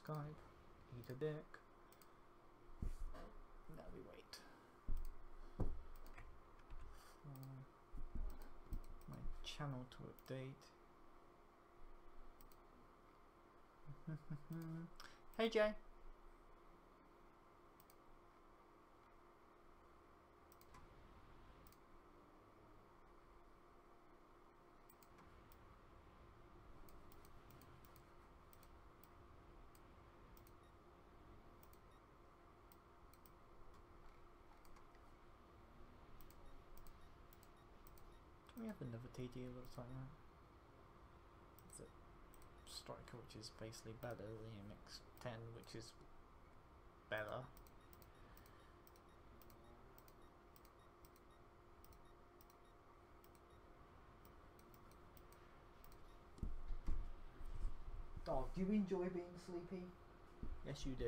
Skype. Eat a dick. Now we wait. For my channel to update. Hey Jay. We have another TD that looks like that. It's a Striker, which is basically better, the MX-10, which is better. Dog, do you enjoy being sleepy? Yes, you do.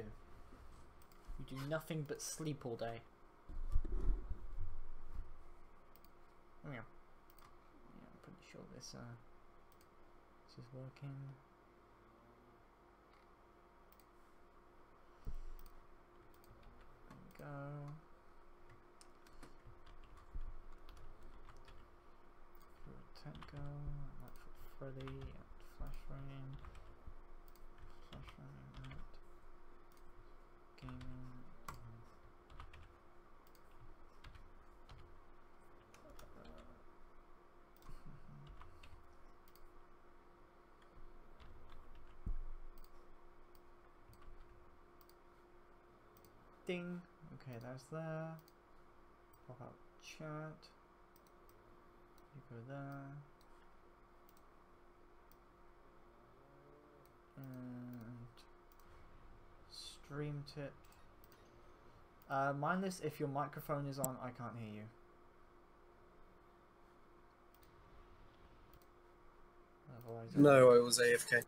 You do nothing but sleep all day. Oh, yeah. I'm pretty sure this is working. There we go. For Tenko, that for Freddy, and Flash Frame, and gaming. Ding. Okay, that's there. Pop out chat. You go there. And stream tip. Mindless, if your microphone is on, I can't hear you. Otherwise, no, I was AFK.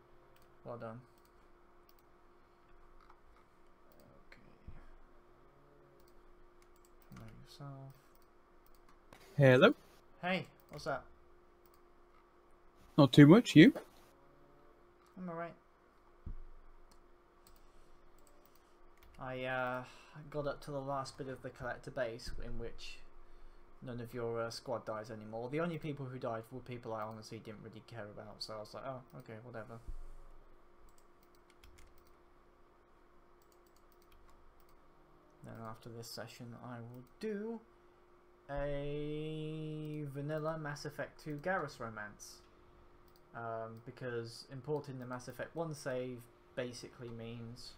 Well done. Yourself. Hello. Hey, what's that? Not too much, you? I'm alright. I got up to the last bit of the collector base in which none of your squad dies anymore. The only people who died were people I honestly didn't really care about, so I was like, oh, okay, whatever. Then after this session I will do a vanilla Mass Effect 2 Garrus romance. Because importing the Mass Effect 1 save basically means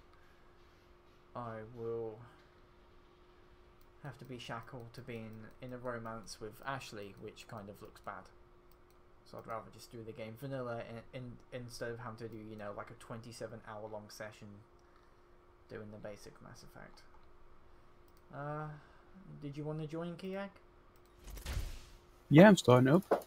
I will have to be shackled to being in a romance with Ashley, which kind of looks bad. So I'd rather just do the game vanilla instead of having to do, you know, like a 27-hour long session doing the basic Mass Effect. Did you want to join, Kiak? Yeah, I'm starting up. Nice.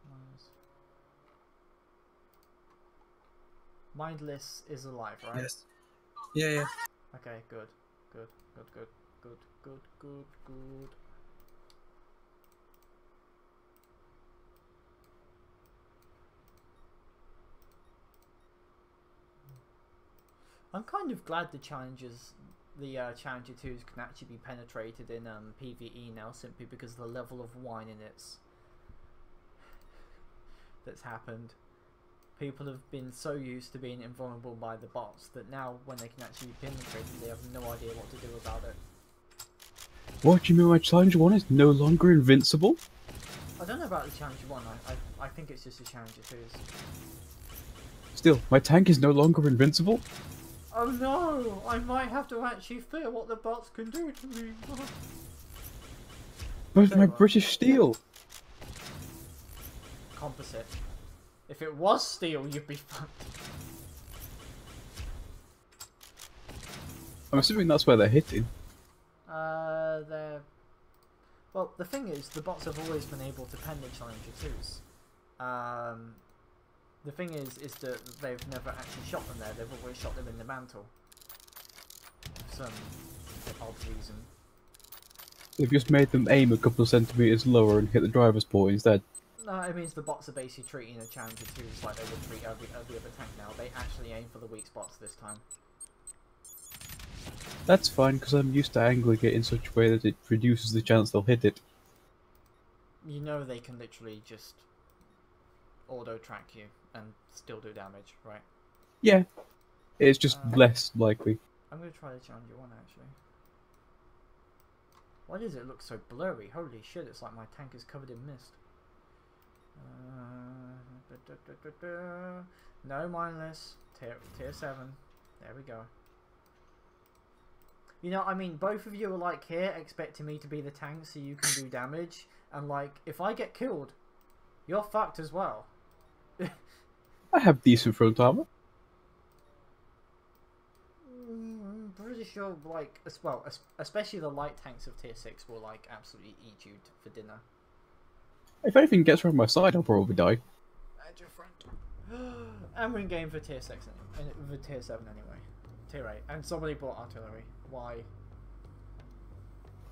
Nice. Mindless is alive, right? Yes. Yeah, yeah. Okay, good. Good, good, good, good, good, good, good. I'm kind of glad the Challenger 2s can actually be penetrated in PvE now, simply because of the level of whining that's happened. People have been so used to being invulnerable by the bots that now when they can actually be penetrated, they have no idea what to do about it. What, do you mean my Challenger 1 is no longer invincible? I don't know about the Challenger 1, I think it's just the Challenger 2s. Still, my tank is no longer invincible? Oh no! I might have to actually fear what the bots can do to me. But my British steel! Composite. If it was steel, you'd be fucked. I'm assuming that's where they're hitting. They're... Well, the thing is, the bots have always been able to pen the Challenger 2s. The thing is that they've never actually shot them there, they've always shot them in the mantle. For some odd reason. They've just made them aim a couple of centimeters lower and hit the driver's port instead. No, it means the bots are basically treating a Challenger 2s like they would treat every other tank now. They actually aim for the weak spots this time. That's fine, because I'm used to angling it in such a way that it reduces the chance they'll hit it. You know they can literally just auto-track you and still do damage, right? Yeah, it's just less likely. I'm going to try the Challenger 1 actually. Why does it look so blurry? Holy shit, it's like my tank is covered in mist. No mindless. Tier 7. There we go. You know, I mean, both of you are like here expecting me to be the tank so you can do damage. And like, if I get killed, you're fucked as well. I have decent front armor. Pretty sure, like, well, especially the light tanks of tier 6 will like absolutely eat you for dinner. If anything gets around my side, I'll probably die. Add your friend. And we're in game for tier 6 and for tier 7 anyway. Tier 8. And somebody bought artillery. Why?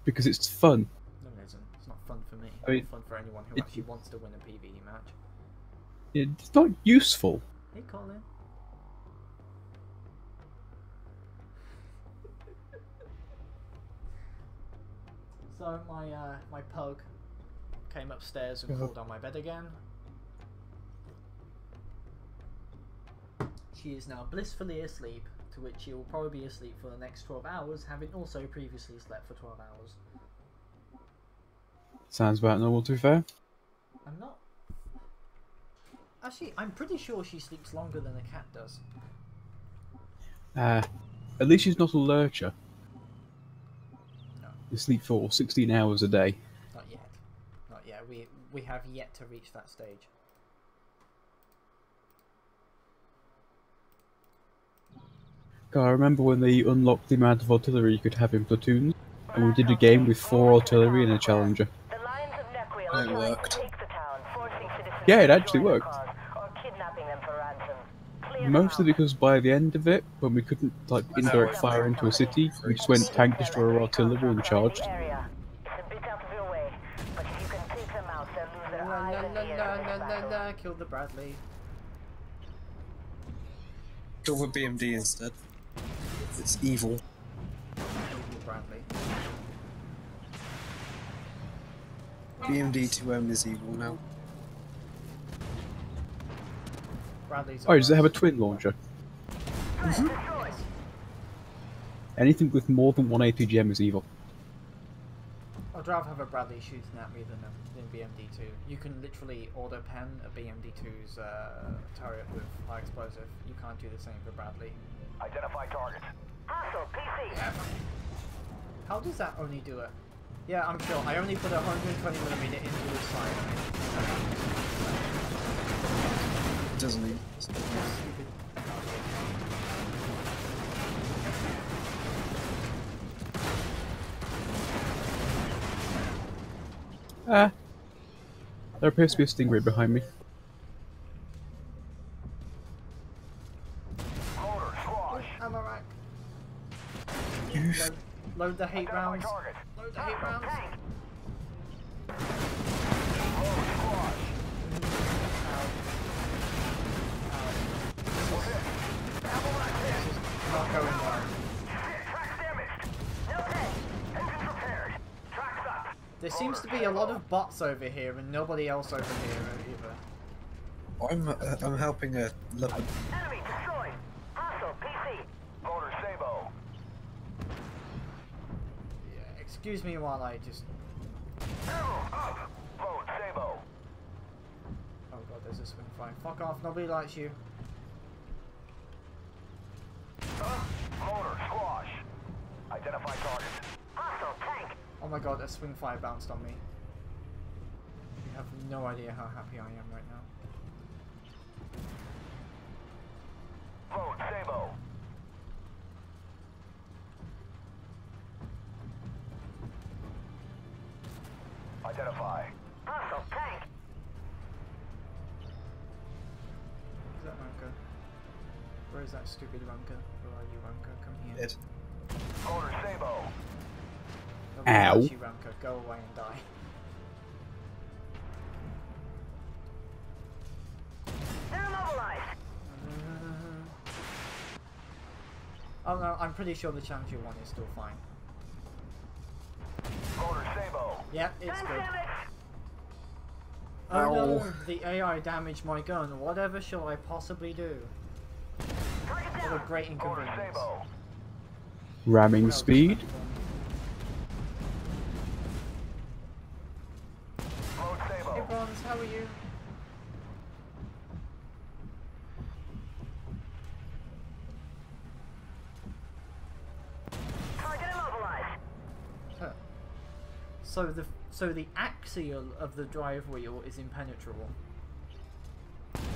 Because it's fun. No, it isn't. It's not fun for me. I mean, It's not fun for anyone who actually wants to win a PvE match. It's not useful. Hey, Colin. So my pug came upstairs and crawled on my bed again. She is now blissfully asleep, to which she will probably be asleep for the next 12 hours, having also previously slept for 12 hours. Sounds about normal, to be fair. I'm not... Actually, I'm pretty sure she sleeps longer than a cat does. At least she's not a lurcher. No. You sleep for 16 hours a day. Not yet. Not yet. We have yet to reach that stage. God, I remember when they unlocked the amount of artillery you could have in platoons, and we did a game with 4 artillery and a Challenger. And it worked. Yeah, it actually worked. Mostly because by the end of it, when we couldn't like indirect fire into a city, we just went tank destroyer artillery and charged. Kill the Bradley. Kill the BMD instead. It's evil. Evil Bradley. BMD 2M is evil now. Bradley's Oh, does it have a twin launcher? Anything with more than 1 APGM is evil. I'd rather have a Bradley shooting at me than BMD2. You can literally auto pen a BMD2's turret with high explosive. You can't do the same for Bradley. Identify target. Hostile PC. Yeah. How does that only do it? Yeah, I'm sure. I only put a 120mm into his sight. It doesn't even. Stupid. There appears to be a stingray behind me. Ammo rack. Load the hate rounds. Load the hate rounds. Not going well. There seems to be a lot of bots over here and nobody else over here either. I'm helping a leopard. Enemy destroyed. Hostile PC. Motor Sabo. Yeah, excuse me while I just... Ammo up. Load Sabo. Oh god, there's a swing fire. Fuck off, nobody likes you. Motor squash. Identify target. Hostile tank. Oh my god, a swing fire bounced on me. You have no idea how happy I am right now. Load Sabo. Identify. Hostile tank. Is that Ranker? Where is that stupid Ranker? Where are you, Ranker? Come here. Dead. Motor Sabo. Nobody Ow. likes you, Ranker. go away and die. They're immobilized. Oh no, I'm pretty sure the Challenger one is still fine. Motor Sabo. Yep, it's good. Damn it. Oh no, the AI damaged my gun. Whatever shall I possibly do? Target What a down. great Motor inconvenience. Sabo. Ramming speed. Mode Hey Sabo. Bronze, how are you? Target immobilized. Huh. So the axial of the drive wheel is impenetrable.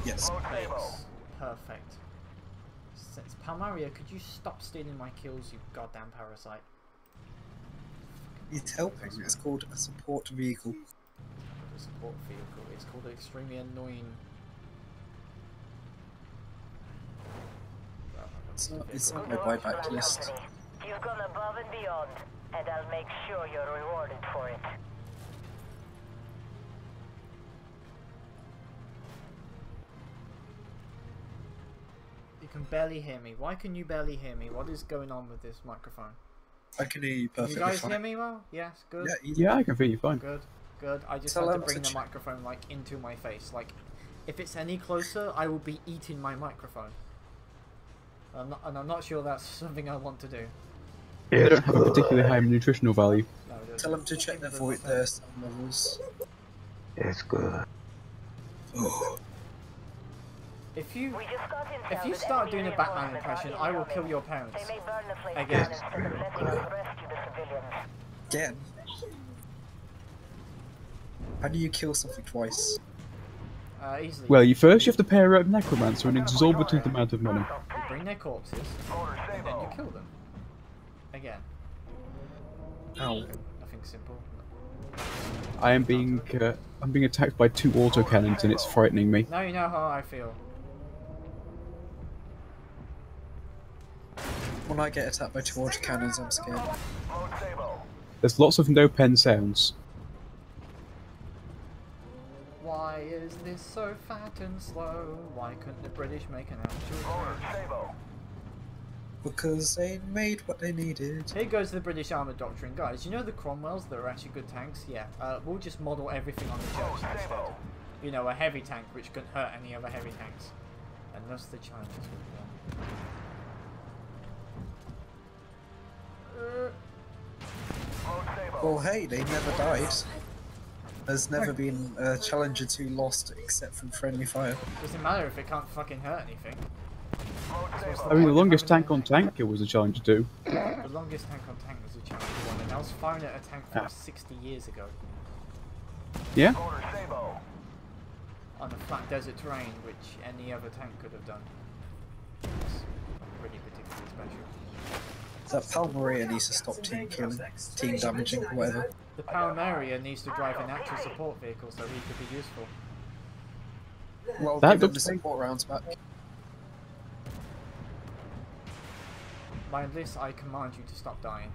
Yes. Mode Sabo. Thanks. Perfect. Since Palmaria, could you stop stealing my kills, you goddamn parasite? He's helping. It's called a support vehicle. The support vehicle. It's called an extremely annoying. It's not Good my work, buyback Black list. Company. You've gone above and beyond, and I'll make sure you're rewarded for it. You can barely hear me. Why can you barely hear me? What is going on with this microphone? I can hear you Can you perfectly guys fine. hear me well? Yes, good. Yeah, easy. Yeah, I can feel you fine. Good, good. I just Tell had to them bring to the microphone like into my face. Like, if it's any closer, I will be eating my microphone. And I'm not sure that's something I want to do. They don't have a particularly high nutritional value. No, it doesn't. Tell them to check their their sound levels. It's good. Oh, If you We just got intel if you that start enemy doing a Batman reinforcements impression, are I will kill incoming. your parents. They may burn the place Again. down instead of letting us rescue the civilians. again. How do you kill something twice? Easily. Well, you have to pair up Necromancer an exorbitant amount of money. You bring their corpses, Motor and then you Sabo. kill them. Again. Ow. Nothing simple. I'm being attacked by 2 autocannons and it's frightening me. Now you know how I feel. When I get attacked by 2 autocannons, I'm scared. Mode Sabo. There's lots of no pen sounds. Why is this so fat and slow? Why couldn't the British make an actual Motor train? Sabo. Because they made what they needed. Here goes the British armoured doctrine. Guys, you know the Cromwells that are actually good tanks? Yeah, we'll just model everything on the church instead. Sabo. You know, a heavy tank which couldn't hurt any other heavy tanks. And thus the Challengers would win. Mode Sabo. Well, hey, they never died. There's never been a Challenger 2 lost except from friendly fire. Doesn't matter if it can't fucking hurt anything. Mode Sabo. I mean, the longest tank on tank kill was a Challenger 2. The longest tank on tank was a Challenger 1, and I was firing at a tank from 60 years ago. Yeah? Motor Sabo. On a flat desert terrain, which any other tank could have done. It's really particularly special. That Palmaria needs to stop team killing, team damaging, whatever. The Palmaria needs to drive an actual support vehicle so he could be useful. Well, That give him the looks like- support rounds back. By this, I command you to stop dying.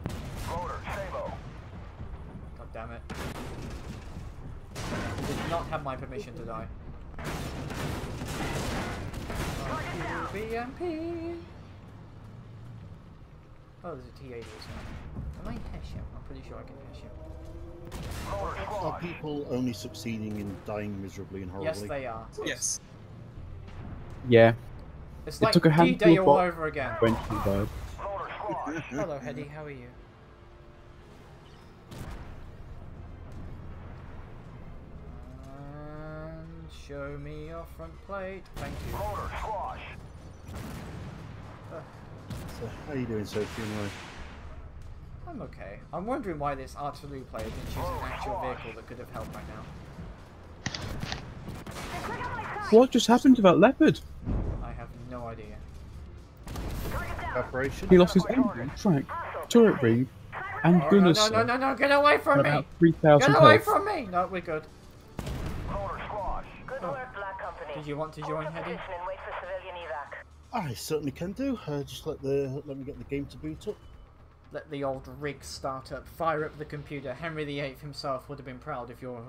Motor Sabo. God damn it. You did not have my permission to die. BMP. Oh, there's a T-80 as well. Can I hash him? I'm pretty sure I can hash him. Motor Are Squad. people only succeeding in dying miserably and horribly? Yes, they are. Yes. Yeah. It's It like took a handful D-Day of all bots. over again. Eventually died. Motor Squad. Hello, Hedy. How are you? And show me your front plate. Thank you. Motor Squash. So, how are you doing, Sophie, anyway? I'm okay. I'm wondering why this artillery player didn't choose an actual vehicle that could have helped right now. What just happened to that leopard? I have no idea. Preparation? He lost his engine, track, turret ring, and Oh, gunner no, get away from me! about 3,000 Get away health. from me! No, we're good. Motor Squash. Good Oh. work, Black Company. Did you want to join, Hold your Hedy? position and wait for civilian evac. I certainly can do. Just let me get the game to boot up. Let the old rig start up. Fire up the computer. Henry VIII himself would have been proud of your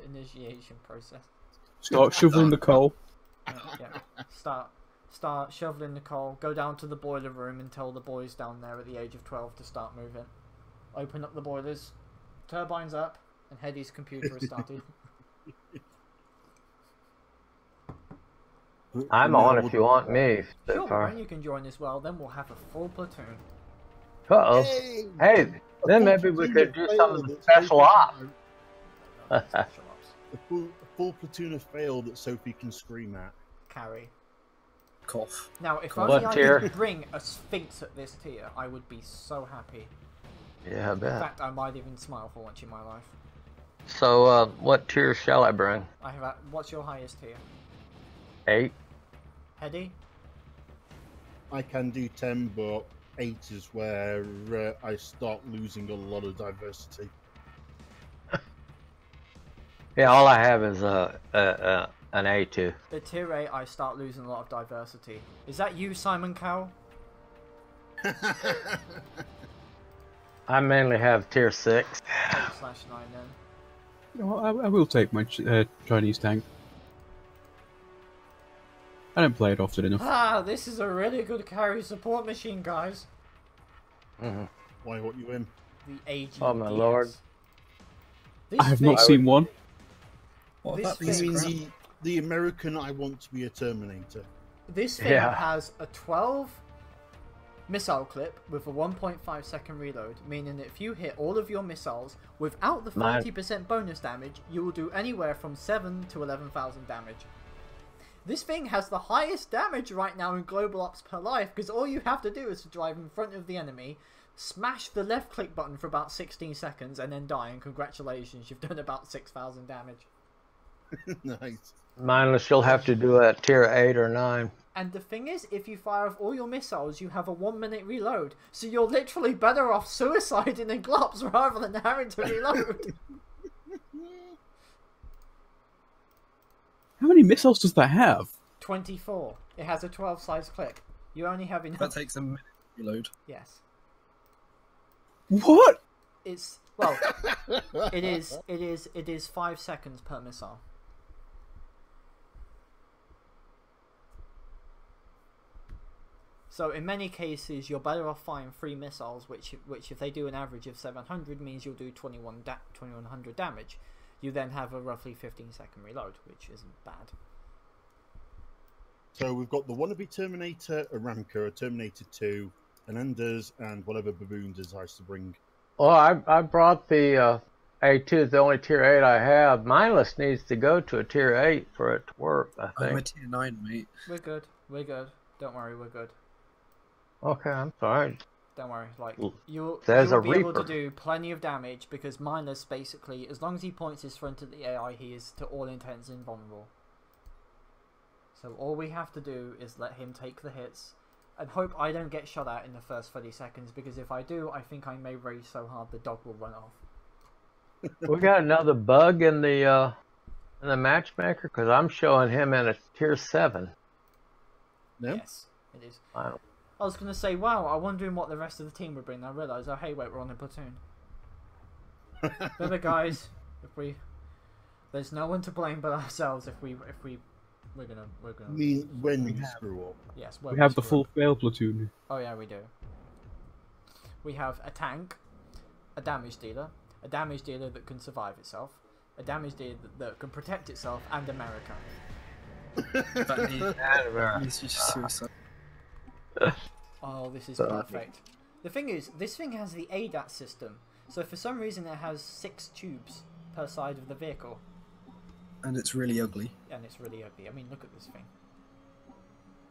initiation process. Start shoveling the coal. Yeah. Start shoveling the coal. Go down to the boiler room and tell the boys down there at the age of 12 to start moving. Open up the boilers. Turbines up. And Hetty's computer has started. I'm on if you want me. Sure, Brian, you can join as well. Then we'll have a full platoon. Uh-oh. Hey, then maybe we could do some of the special ops. Special ops. A full platoon of fail that Sophie can scream at. Carry. Cough. Now, if What only I tier? could bring a Sphinx at this tier, I would be so happy. Yeah, I In bet. fact, I might even smile for once in my life. So, what tier shall I bring? I have. What's your highest tier? 8? Hetty? I can do 10, but 8 is where I start losing a lot of diversity. Yeah, all I have is an A2. At tier 8, I start losing a lot of diversity. Is that you, Simon Cowell? I mainly have tier 6. 8/9 then. No, I will take my Chinese tank. I don't play it often enough. Ah, this is a really good carry support machine, guys. Mm-hmm. Why, what you in? The AG. Oh, my lord. This I have not thing- seen one. What This about He these thing- means the American I want to be a Terminator. This thing Yeah. has a 12 missile clip with a 1.5 second reload, meaning that if you hit all of your missiles without the 30% bonus damage, you will do anywhere from 7 to 11,000 damage. This thing has the highest damage right now in Global Ops per life, because all you have to do is to drive in front of the enemy, smash the left click button for about 16 seconds, and then die, and congratulations, you've done about 6,000 damage. Nice. Mindless, you'll have to do a tier 8 or 9. And the thing is, if you fire off all your missiles, you have a 1-minute reload. So you're literally better off suiciding in glops rather than having to reload. How many missiles does that have? 24. It has a 12 size clip. You only have enough. That takes a minute to reload. Yes. What? It's, well, it is 5 seconds per missile. So in many cases, you're better off firing 3 missiles, which if they do an average of 700, means you'll do 2100 damage. You then have a roughly 15-second reload, which isn't bad. So we've got the wannabe Terminator, a Ramco, a Terminator 2, an Enders, and whatever baboon decides to bring. Well, I brought the A2, the only tier 8 I have. Mindless needs to go to a tier 8 for it to work, I I'm a think. tier 9, mate. We're good. We're good. Don't worry, we're good. Okay, I'm sorry. Don't worry. Like you'll There's a be able to Reaper. do plenty of damage because Mindless basically, as long as he points his front at the AI, he is to all intents invulnerable. So all we have to do is let him take the hits and hope I don't get shot at in the first 30 seconds, because if I do, I think I may rage so hard the dog will run off. We got another bug in the matchmaker, because I'm showing him in a tier 7. No? Yes, it is. Wow. I was going to say, wow, I'm wondering what the rest of the team would bring. I realised, oh hey, wait, we're on a platoon. Remember, guys, there's no one to blame but ourselves we're gonna. I mean, when we screw up. Yes, We have the full fail platoon. Oh yeah, we do. We have a tank, a damage dealer that can survive itself, a damage dealer that can protect itself, and America. That is just suicide. Oh, this is perfect. The thing is, this thing has the ADAT system, so for some reason it has 6 tubes per side of the vehicle. And it's really ugly. And it's really ugly. I mean, look at this thing.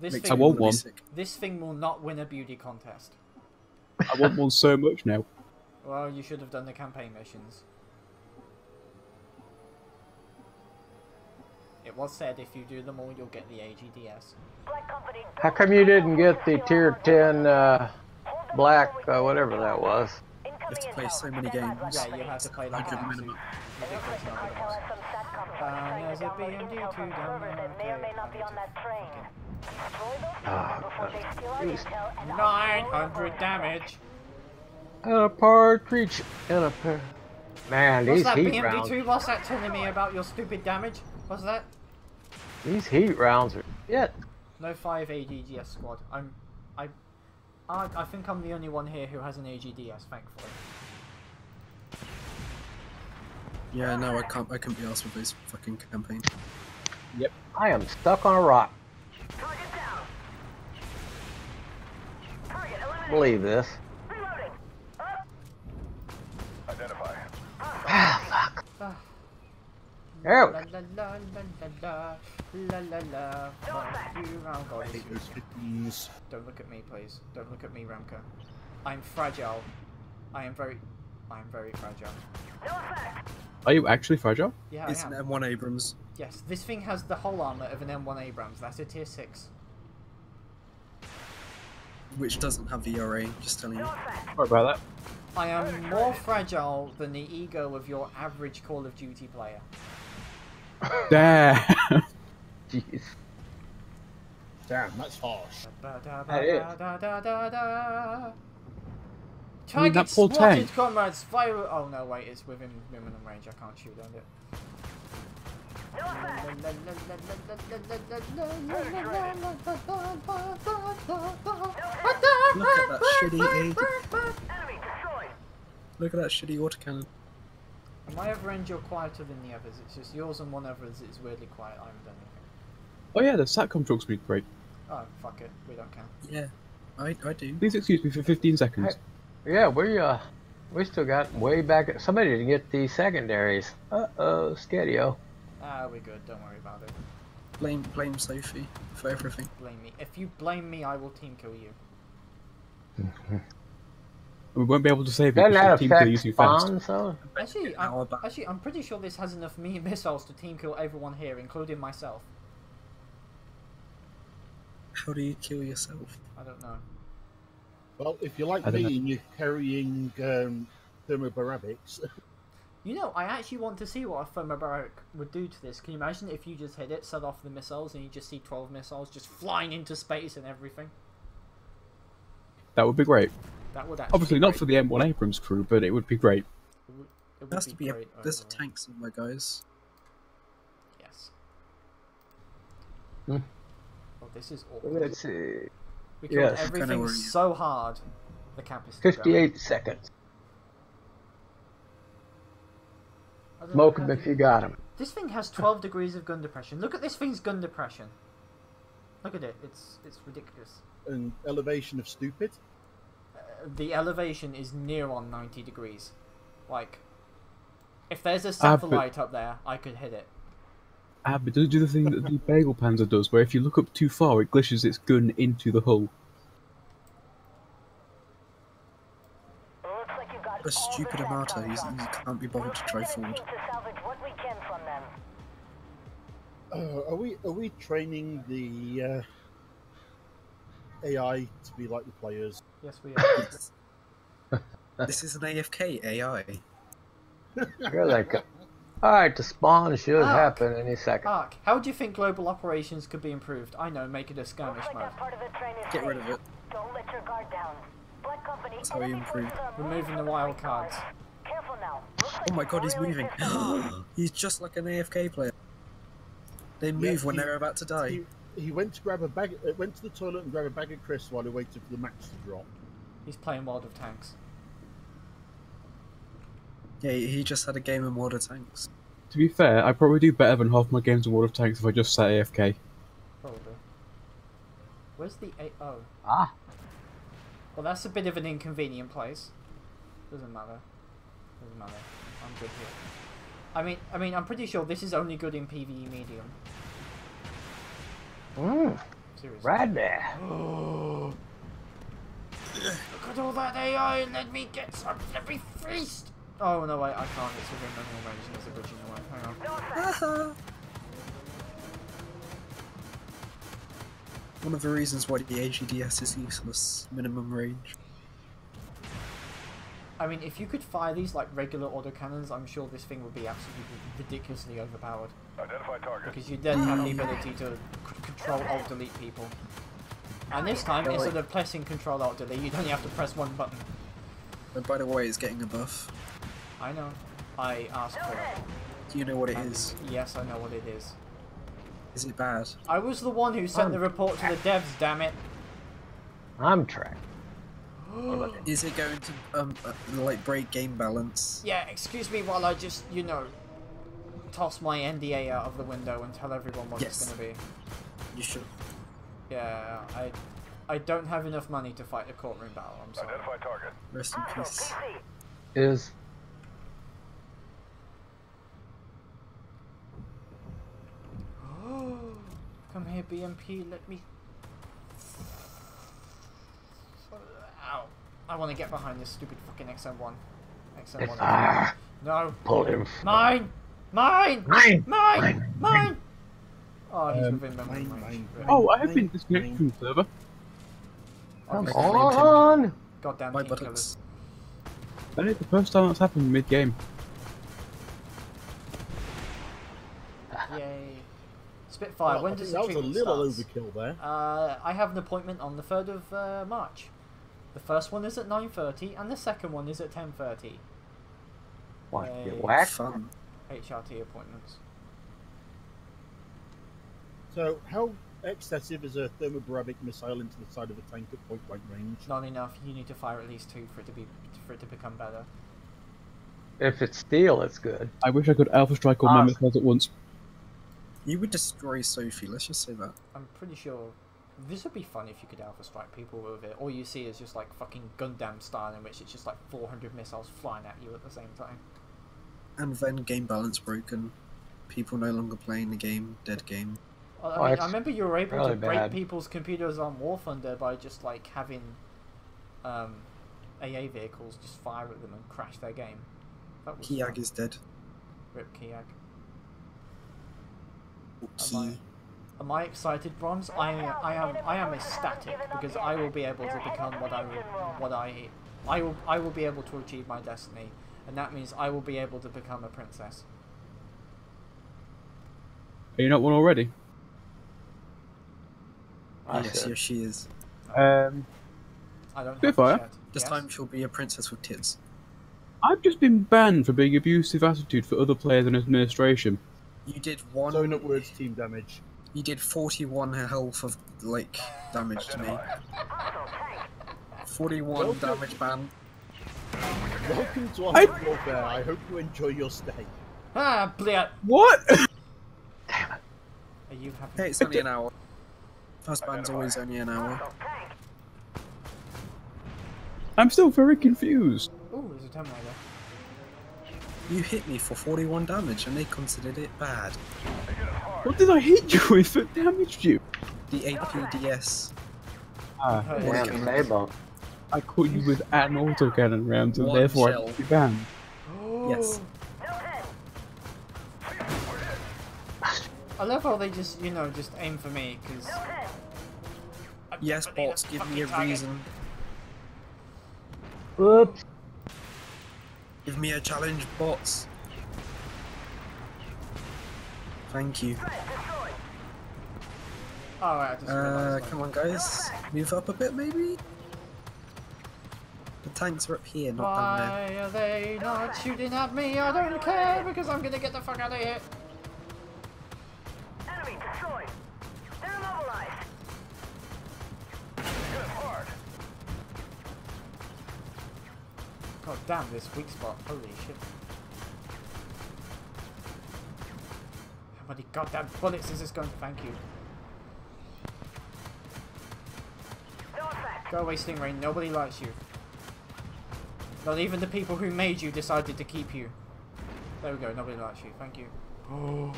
Makes I me want really one. sick. This thing will not win a beauty contest. I want one so much now. Well, you should have done the campaign missions. It was said if you do them all, you'll get the AGDS. How come you didn't get the tier 10 black, whatever that was? You have to play so many games. Yeah, you have to play like 100 an minimum. ridiculous number of games. There's a BMD2 down there. May or may not be on that train. Destroy those Ah, before they steal our intel and 900 damage. And a partridge in a pear. Man, What's these that heat rounds. BMB2? What's that telling me about your stupid damage? What's that? These heat rounds are shit. No 5 AGDS squad. I think I'm the only one here who has an AGDS, thankfully. Yeah, no, I couldn't be asked with this fucking campaign. Yep. I am stuck on a rock. Target down. Target eliminated. Believe this. Reloading. Up. Identify. Ah, fuck. Ah. There La we la la la la la la la. Fuck you, Ramko. I hate those kittens. Don't look at me, please. Don't look at me, Ramka. I'm fragile. I am very fragile. No effect. Are you actually fragile? Yeah, It's I an am. M1 Abrams, Yes, this thing has the whole armor of an M1 Abrams. That's a tier 6. which doesn't have the ERA, just telling you. No effect. Sorry about I am more fragile than the ego of your average Call of Duty player. that. Damn. Jeez. Damn, that's harsh. That is. I mean, Target that poor spotted, tank. comrades. Fire. Oh no, wait, it's within minimum range. I can't shoot at it. No effect. Look at that shitty Enemy destroyed. Look at that shitty autocannon. My other end, you're quieter than the others. It's just yours and one others is weirdly quiet. I haven't done anything. Oh yeah, the SATCOM truck's been great. Oh, fuck it. We don't count. Yeah, I do. Please excuse me for 15 seconds. Yeah, we still got way back. Somebody didn't get the secondaries. Uh-oh, Scadio. Ah, we're good. Don't worry about it. Blame Sophie for everything. Blame me. If you blame me, I will team kill you. We won't be able to save it Doesn't because that the team kill affect you too fast. spawns, though? Actually, I'm pretty sure this has enough missiles to team kill everyone here, including myself. How do you kill yourself? I don't know. Well, if you're like I don't me know. and you're carrying thermobarics, You know, I actually want to see what a thermobaric would do to this. Can you imagine if you just hit it, set off the missiles, and you just see 12 missiles just flying into space and everything? That would be great. That would actually Obviously be not great. for the M1 Abrams crew, but it would be great. It would There has to be great there's a overall. tank somewhere, guys. Yes. Hmm. Oh, this is awkward. Let's see. We killed Yes. Kinda everything worrying. so hard. The cap is still going. 58 seconds. I don't know Smoke how him to- if you got him. This thing has 12 degrees of gun depression. Look at this thing's gun depression. Look at it. It's ridiculous. an elevation of stupid. The elevation is near on 90 degrees. Like, if there's a but- satellite up there, I could hit it. But does it do the thing that the Bagel Panzer does, where if you look up too far, it glitches its gun into the hull? Looks like you got A stupid all the Amato, SATCOM you shots. can't be bothered to try We're forward. looking to salvage what we can from them. Are we training the AI to be like the players? Yes, we are. Yes. This is an AFK AI. Here they come. Alright, the spawn should Ah. happen any second. Ark, how do you think global operations could be improved? I know, make it a skirmish Looks like mode. that part of the train is Get rid safe. of it. Don't let your guard down. Black Company, That's how we enemy improve. forces are Removing moving the from wild right cards. guard. Careful now. Looks like Oh my you're god, he's really moving. pissed off. He's just like an AFK player. They move when he- they're about to die. He went to grab a bag. Went to the toilet and grabbed a bag of crisps while he waited for the match to drop. He's playing World of Tanks. Yeah, he just had a game of Water Tanks. To be fair, I probably do better than half my games of World of Tanks if I just sat AFK. Probably. Where's the oh. Ah, Well, that's a bit of an inconvenient place. Doesn't matter. Doesn't matter. I'm good here. I mean, I'm pretty sure this is only good in PvE medium. Seriously. right there. Look at all that AI and let me get some. Let me feast. Oh no, wait, I can't. It's within normal range. There's a glitch in the way. Hang on. No effect. One of the reasons why the AGDS is useless. Minimum range. I mean, if you could fire these like regular autocannons, I'm sure this thing would be absolutely ridiculously overpowered. Identify target. Because you then have the ability to control alt delete people. And this time, instead of pressing control alt delete, you'd only have to press one button. But by the way, it's getting a buff. I know. I asked for it. Do you know what it And is? yes, I know what it is. Is it bad? I was the one who sent the report to the devs, damn it. I'm tracked. Is it going to like break game balance? Yeah, excuse me while I just, you know, toss my NDA out of the window and tell everyone what it's Yes. going to be. You should. Yeah, I don't have enough money to fight a courtroom battle, I'm sorry. Identify target. Rest in peace. Is Come here, BMP, let me... Ow. I want to get behind this stupid fucking XM1. XM1. No. pull him. Mine! Mine! Mine! Mine! Mine! Mine! Oh, he's within memory mine, range. mine. Really. Oh, I have been disconnected from the server. Come Obviously. on! Goddamn My team buttocks. killers. That is the first time that's happened mid-game. Yay. Spitfire, Well, when I does think the that was a treatment little start? overkill there. I have an appointment on the 3rd of March. The first one is at 9:30 and the second one is at 10:30. What, Yay. get whacked? Fun. HRT appointments. So, how excessive is a thermobaric missile into the side of a tank at point-blank range? Not enough. You need to fire at least 2 for it to become better. If it's steel, it's good. I wish I could Alpha Strike all my Ah. missiles at once. You would destroy Sophie. Let's just say that. I'm pretty sure this would be fun if you could Alpha Strike people with it. All you see is just like fucking Gundam style, in which it's just like 400 missiles flying at you at the same time. And then game balance broken. People no longer playing the game. Dead game. I Oh, mean, it's I remember you were able really to break bad. people's computers on War Thunder by just like having AA vehicles just fire at them and crash their game. That was Kiag fun. is dead. Rip Kiag. Key. Am I excited, Bronze? I am ecstatic because I will be able to become I will be able to achieve my destiny, and that means I will be able to become a princess. Are you not one already? I Yes, said. yes, she is. I don't have Spitfire? the shed. This Yes? time she'll be a princess with tits. I've just been banned for being abusive attitude for other players and administration. You did one. Zone upwards, team damage. You did 41 health of like damage to me. 41 Welcome. damage ban. Welcome to Armed Warfare. I hope you enjoy your stay. Ah, blia. What? Are you happy? Hey, it's only an hour. First ban's always only an hour. I'm still very confused. Ooh, there's a Terminator. You hit me for 41 damage and they considered it bad. What did I hit you with that damaged you? The APDS. Ah, Oh, Yeah. Damn, Sable. I caught you with an autocannon round and One therefore shell. I got you banned. Yes. I love how they just, you know, just aim for me, because... Yes, bots, give me a reason. Oops. Give me a challenge, bots. Thank you. Oh, right, I just realised, like, Come on, guys. Move up a bit, maybe? The tanks are up here, not down there. why are they not shooting at me? I don't care, because I'm gonna get the fuck out of here. Enemy destroyed. They're immobilized. Good hard. God damn, this weak spot. Holy shit. How many goddamn bullets is this going to? Thank you. No effect. Go away, Stingray. Nobody likes you. Not even the people who made you decided to keep you. There we go. Nobody likes you. Thank you. Oh.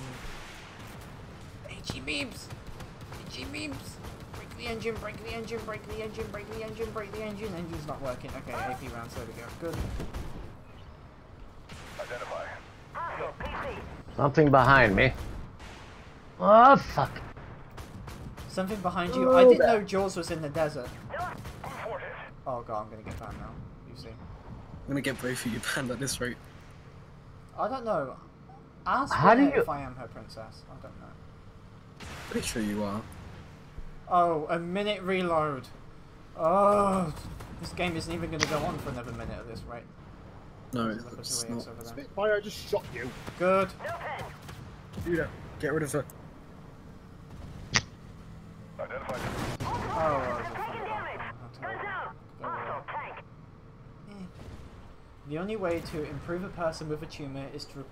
HE beams. HE beams. Break the engine. Break the engine. Break the engine. Break the engine. Break the engine. Engine's not working. Okay, AP rounds. There we go. Good. Identify. Hostile PC. Something behind me. Oh, fuck. Something behind you. I didn't know Jaws was in the desert. Reported. Oh god, I'm gonna get banned now. You see. I'm gonna get both of you banned at this rate. I don't know. Ask How do her you- if I am her princess. I don't know. Pretty sure you are. Oh, a minute reload. Oh, This game isn't even going to go on for another minute at this rate. No, There's like a it's 2AX not. over there. Spitfire, I just shot you. Good. Do that. Get rid of her. Identified. Oh, the only way to improve a person with a tumor is to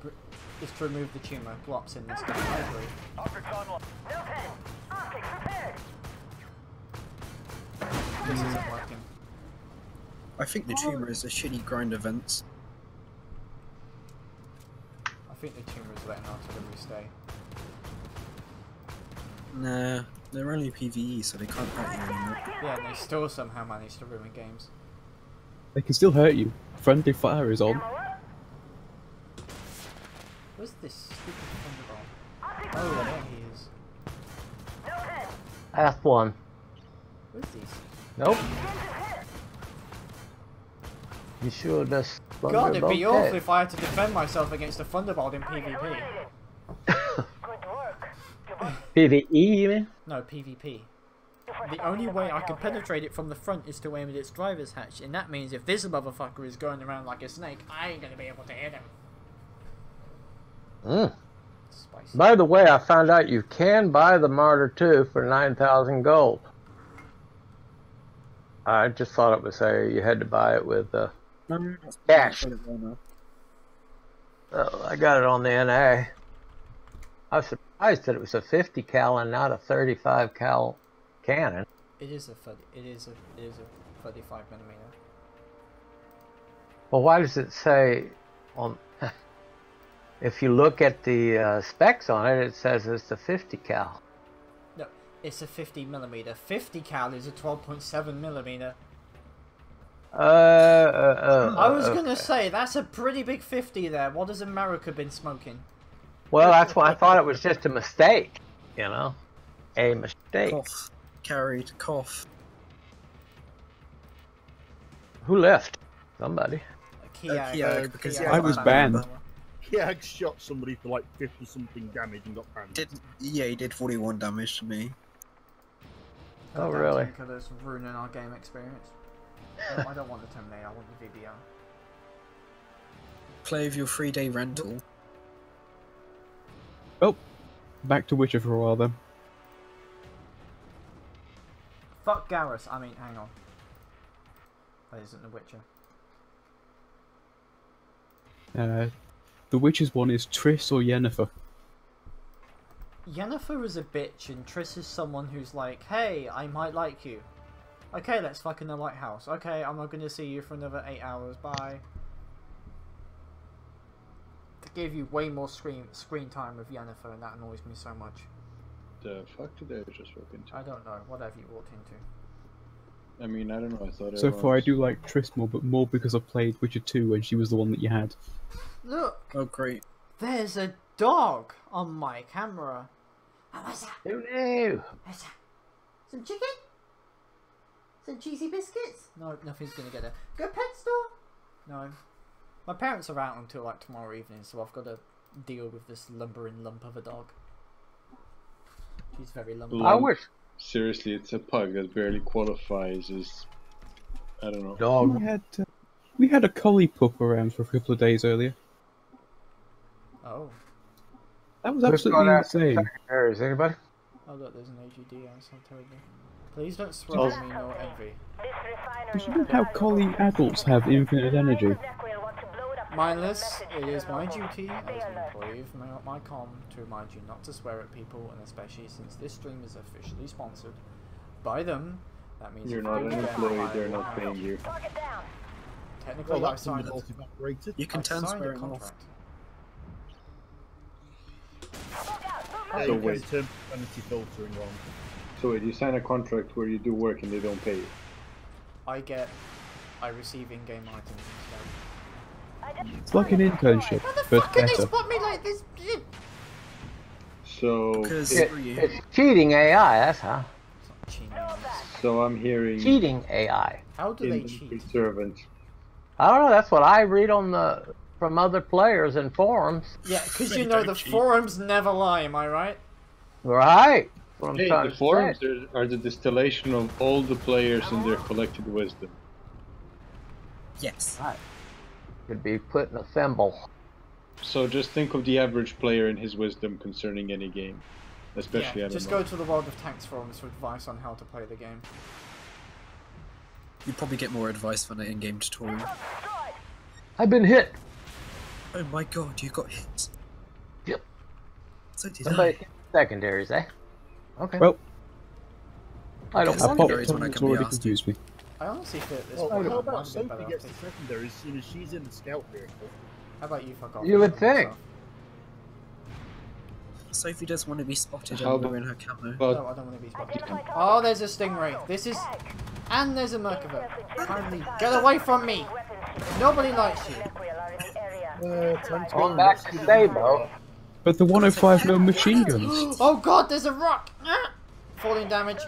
remove the tumor. Glops in this game. I agree. Optics online. Optics repaired. This isn't working. I think the tumor is a shitty grind events. I think the tumor is letting artillery stay. Nah, they're only PvE, so they can't hurt you anymore. Yeah, and they still somehow manage to ruin games. They can still hurt you. Friendly fire is on. Where's this stupid thunderball? Oh, there he is. F1. Where's these? Nope. You sure this God, it'd be awful dead? if I had to defend myself against a thunderbolt in PvP. PvE, you mean? No, PvP. The only way I can penetrate it from the front is to aim at its driver's hatch, and that means if this motherfucker is going around like a snake, I ain't gonna be able to hit him. Spicy. By the way, I found out you can buy the Martyr 2 for 9,000 gold. I just thought it would say you had to buy it with cash. Oh, I got it on the NA. I was surprised that it was a 50 cal and not a 35 cal cannon. It is a 35 millimeter. Well, why does it say on? If you look at the specs on it, it says it's a 50 cal. No, it's a 50 millimeter. 50 cal is a 12.7 millimeter. I was gonna say that's a pretty big 50 there. What has America been smoking? Well, that's why I thought it was just a mistake. You know, a mistake. Cough. Carried. Cough. Who left? Somebody. Kiag, because I was banned. Yeah, I shot somebody for like 50 something damage and got banned. Yeah, he did 41 damage to me. Oh, really? Killers ruining our game experience. I don't want the Terminator, I want the VBR. Play with your 3-day rental. Oh, back to Witcher for a while then. Fuck Garrus, I mean, hang on. That isn't The Witcher. The Witcher's one is Triss or Yennefer. Yennefer is a bitch and Triss is someone who's like, hey, I might like you. Okay, let's fuck in the lighthouse. Okay, I'm not gonna see you for another 8 hours, bye. They gave you way more screen time with Yennefer and that annoys me so much. The fuck did I just walk into? I don't know, what have you walked into? I mean, I don't know, I thought So far I was... do like Triss more, but more because I played Witcher 2 when she was the one that you had. Look! Oh, great. There's a dog on my camera. Oh, what's that? Who knew? What's that? Some chicken? Some cheesy biscuits? No, nothing's gonna get there. Go pet store? No. My parents are out until like tomorrow evening, so I've got to deal with this lumbering lump of a dog. She's very lumpy. I wish. Seriously, it's a pug that barely qualifies as... I don't know. Dog. We had a collie pup around for a couple of days earlier. Oh. That was absolutely insane. Is anybody? Oh look, there's an AGD outside terribly. Please don't swear at me nor envy. Did you know how collie adults have infinite energy? Mindless, it is my duty as an employee of my com to remind you not to swear at people, and especially since this stream is officially sponsored by them. That means You're if not you an do employee, that, they're not paying you. Technically, Well, I that's signed evaporated. You can turn a swearing off. contract. So you wait. can turn penalty filtering on. So wait, you sign a contract where you do work and they don't pay you? I receive in-game items instead. It's like an internship, but Fuck, can they better. spot me like this? So... Because It's cheating AI, that's how. It's not cheating. So I'm hearing... Cheating AI. How do they inventory cheat? servant. I don't know, that's what I read on the from other players in forums. Yeah, because you know the forums never lie, am I right? Right. What I'm Hey, trying the to forums say. are the distillation of all the players and their collected wisdom. Yes. Right. Could be put in a thimble. So just think of the average player and his wisdom concerning any game, especially Yeah, I don't just know. go to the World of Tanks forums for advice on how to play the game. You probably get more advice from an in-game tutorial. I've been hit. Oh my god, you got hit. Yep. So did Somebody I. hit secondaries, eh? Okay. Well, I don't Guess I want popped to. secondaries when I it's can be already asked. confused me. I honestly feel at this Well, point how I'm about gonna get Sophie better off gets the taking- secondary as soon as she's in the scout vehicle? How about you fuck off? You would and think. yourself? Sophie does want to be spotted How and ruin her camo. But No, I don't want to be spotted. Oh, there's a Stingray. This is... And there's a Merkava. Kindly get away from me! Nobody likes you. Time to On go back rescue to the Sabo. But the 105 no machine guns. Oh god, there's a rock! Ah! Falling damage.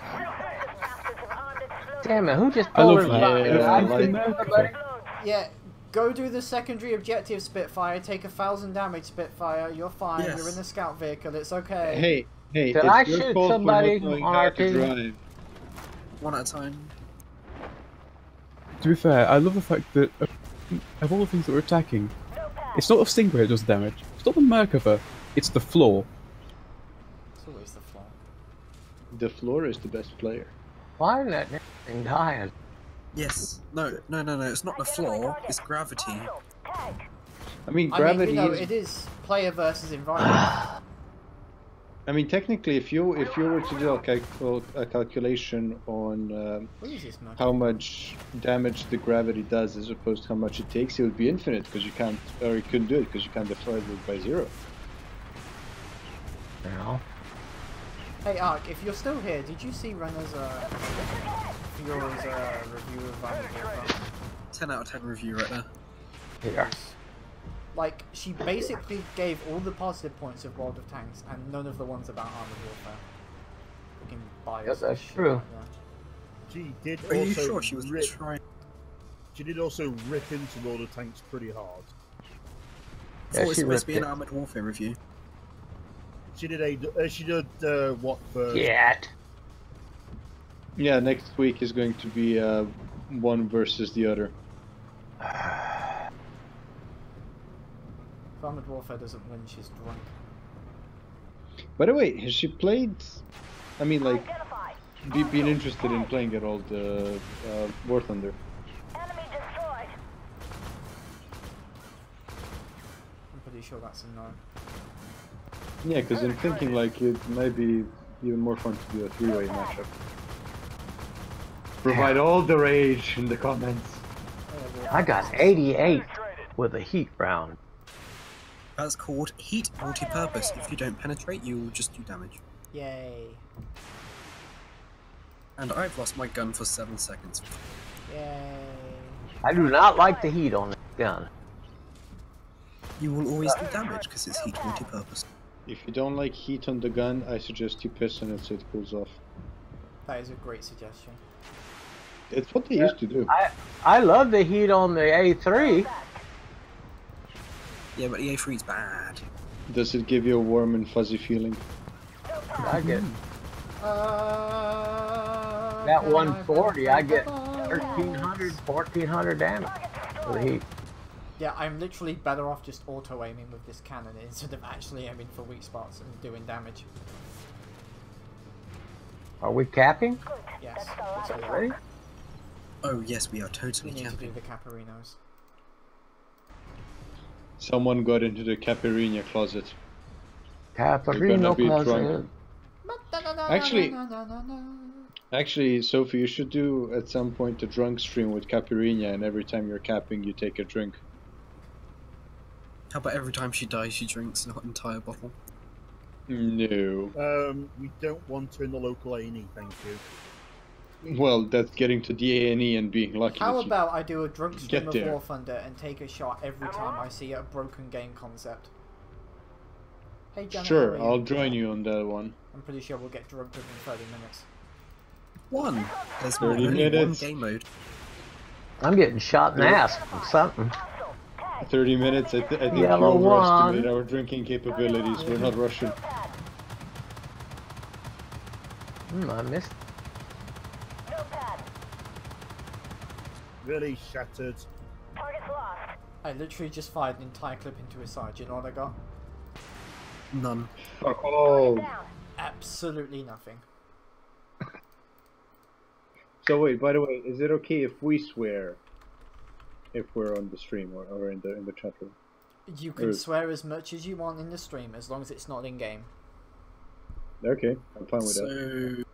Damn it, who just I pulled love his that. button? Yeah, I I like think that. somebody- Yeah, go do the secondary objective, Spitfire. Take 1,000 damage, Spitfire. You're fine. Yes. You're in the scout vehicle. It's okay. hey, Did it's I your shoot fault for somebody not knowing on how our to team? drive. One at a time. To be fair, I love the fact that of all the things that we're attacking, it's not a Stingray that does the damage. It's not the Merkava. It's the floor. It's always the flaw. The floor is the best player. Why isn't that thing dying? Yes. No. It's not the floor. It's gravity. I mean, I gravity mean, you know, is. it is player versus environment. I mean, technically, if you were to do a calculation on What is this, Merkava? how much damage the gravity does as opposed to how much it takes, it would be infinite because you can't, or you couldn't do it because you can't divide it by 0. No. Hey, Ark, if you're still here, did you see Renner's review of Warfare? 10 out of 10 review right there. Here. Like, she basically gave all the positive points of World of Tanks and none of the ones about Armored Warfare. Fucking bias. Yep, as that's shit true. like that. She did Are you also sure she was rip. trying? She did also rip into World of Tanks pretty hard. I Yeah, thought it was she supposed to be ripped an it. Armored Warfare review. She did what first? Yet. Yeah, next week is going to be one versus the other. If Armored Warfare doesn't win, she's drunk. By the way, has she played? I mean, like, been interested in playing at all the War Thunder? Enemy destroyed. I'm pretty sure that's a no. Yeah, because I'm thinking like it might be even more fun to do a 3-way matchup. Provide all the rage in the comments. I got 88 with a heat round. That's called heat multi-purpose. If you don't penetrate, you will just do damage. Yay. And I've lost my gun for 7 seconds. Yay. I do not like the heat on this gun. You will always do damage because it's heat multi-purpose. If you don't like heat on the gun, I suggest you piss on it so it cools off. That is a great suggestion. It's what they used to do. I love the heat on the A3. Yeah, but the A3's bad. Does it give you a warm and fuzzy feeling? I get That that 140. I get 1,300, 1,400 damage with the heat. Yeah, I'm literally better off just auto-aiming with this cannon instead of actually aiming for weak spots and doing damage. Are we capping? Yes. Ready? Oh yes, we are We totally need to do camping. the Caparinos. Someone got into the Capirina closet. Caparino be closet. Actually, Sophie, you should do at some point a drunk stream with Capirina, and every time you're capping, you take a drink. How about every time she dies, she drinks an entire bottle? No. We don't want her in the local A&E, thank you. Well, that's getting to the A&E and being lucky. How that you- about I do a drunk stream Get of there. War Thunder and take a shot every time I see a broken game concept? Hey, Janet, how Sure, are you? I'll join you on that one. I'm pretty sure we'll get drunk within 30 minutes. One! There's 30 only one minutes. game mode. I'm getting shot in the ass from something. 30 minutes, I think you Yellow overestimate one. our drinking capabilities. We're not Russian. I missed. Really shattered. Target's lost. I literally just fired an entire clip into his side. Do you know what I got? None. Fuck all. Down. Absolutely nothing. So wait, by the way, is it okay if we swear if we're on the stream or in the chat room? You can swear as much as you want in the stream as long as it's not in game. Okay, I'm fine with that. So,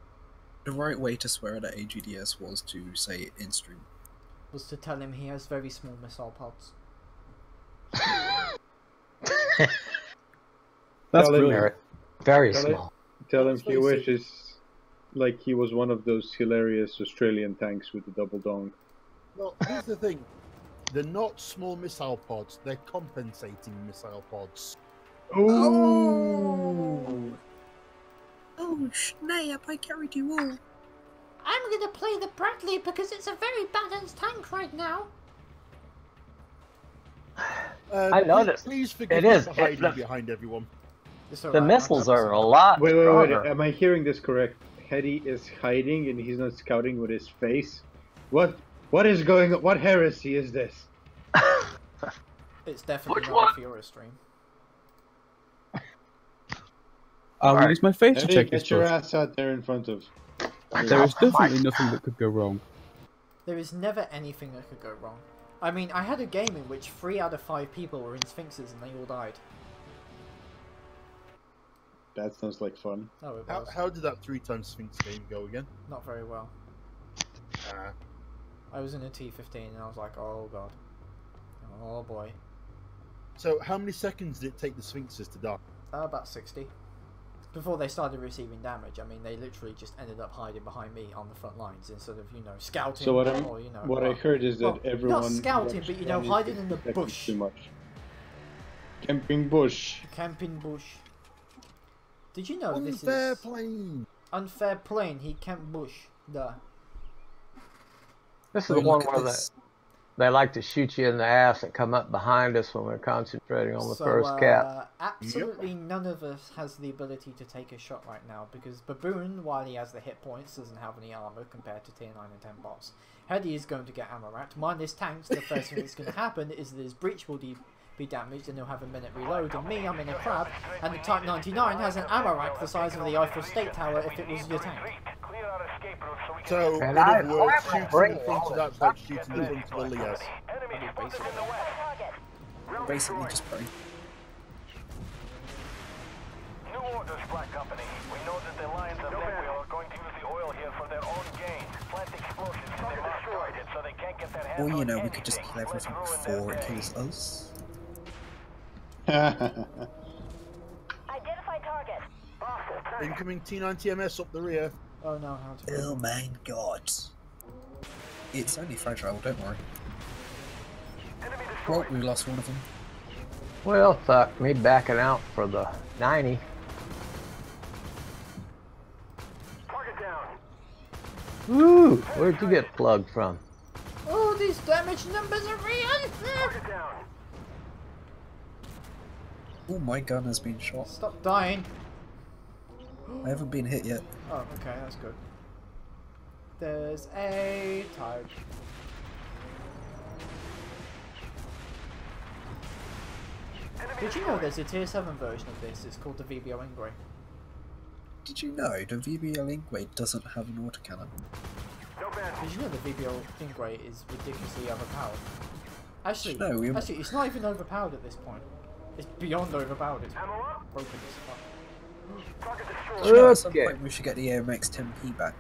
the right way to swear at AGDS was to say it in stream. Was to tell him he has very small missile pods. That's Tell him, brilliant. Very Tell small. Tell him Let's he face it. wishes like he was one of those hilarious Australian tanks with the double dong. Well, here's the thing. They're not small missile pods. They're compensating missile pods. Oh! Oh, snap, I carried you all. I'm gonna play the Bradley because it's a very balanced tank right now. I noticed. Please forgive It me is. for It- hiding the- behind everyone. It's The alright, missiles I'm are a lot Wait, stronger. am I hearing this correct? Hetty is hiding and he's not scouting with his face? What is going on? What heresy is this? It's definitely Which not one? a Fiora stream. I will use my face to Hetty, check this get your bush. ass out there in front of. There is definitely nothing that could go wrong. There is never anything that could go wrong. I mean, I had a game in which 3 out of 5 people were in Sphinxes and they all died. That sounds like fun. Oh, it was. How did that 3x Sphinx game go again? Not very well. I was in a T-15 and I was like, oh god. Oh boy. So, how many seconds did it take the Sphinxes to die? About 60. Before they started receiving damage, I mean, they literally just ended up hiding behind me on the front lines instead of, you know, scouting. So what or, you know, I heard is that well, everyone not scouting, watched but you know, only hiding in the 60 seconds bush. Too much. Camping bush. Camping bush. Did you know this Unfair is plane! unfair plane? He camped bush. Duh. This is Oh, the one look at where this. they like to shoot you in the ass and come up behind us when we're concentrating on the first cat. Absolutely none of us has the ability to take a shot right now because Baboon, while he has the hit points, doesn't have any armor compared to tier 9 and 10 bots. Hetty is going to get ammo racked. Mine is tanks. The first thing that's going to happen is that his breach will be damaged and he'll have a minute reload. And me, I'm in a crab, and the Type 99 has an ammo rack the size of the Eiffel State Tower if it was your tank. Clear our escape route so we can... So, in And I other words, will shooting bring in front of that's like shooting in front of Elias. Enemy spotted in the west. Target. Basically just pray. New orders, Black Company. We know that the Lions of Nebula are going to use the oil here for their own gain. Plant explosives in their last target so they can't get their hands Or, on you know, we anything. could just kill Let's everything ruin their before it day. kills us. Identify target. Incoming T90MS up the rear. Oh no, how to Oh my god. It's only fragile, don't worry. Well, we lost one of them. Well, fuck, me backing out for the 90. Target down. Woo! Where'd you get plugged from? Oh, these damage numbers are real! Target down. Oh, my gun has been shot. Stop dying. I haven't been hit yet. Oh, okay, that's good. There's a type. Did you know there's a tier 7 version of this? It's called the VBO Ingray. Did you know the VBL Inkway doesn't have an autocannon? Did you know the VBO Ingray is ridiculously overpowered? Actually, No, we- actually, it's not even overpowered at this point. It's beyond overpowered. It's broken as fuck. Do you know at some Okay. point we should get the AMX 10p back?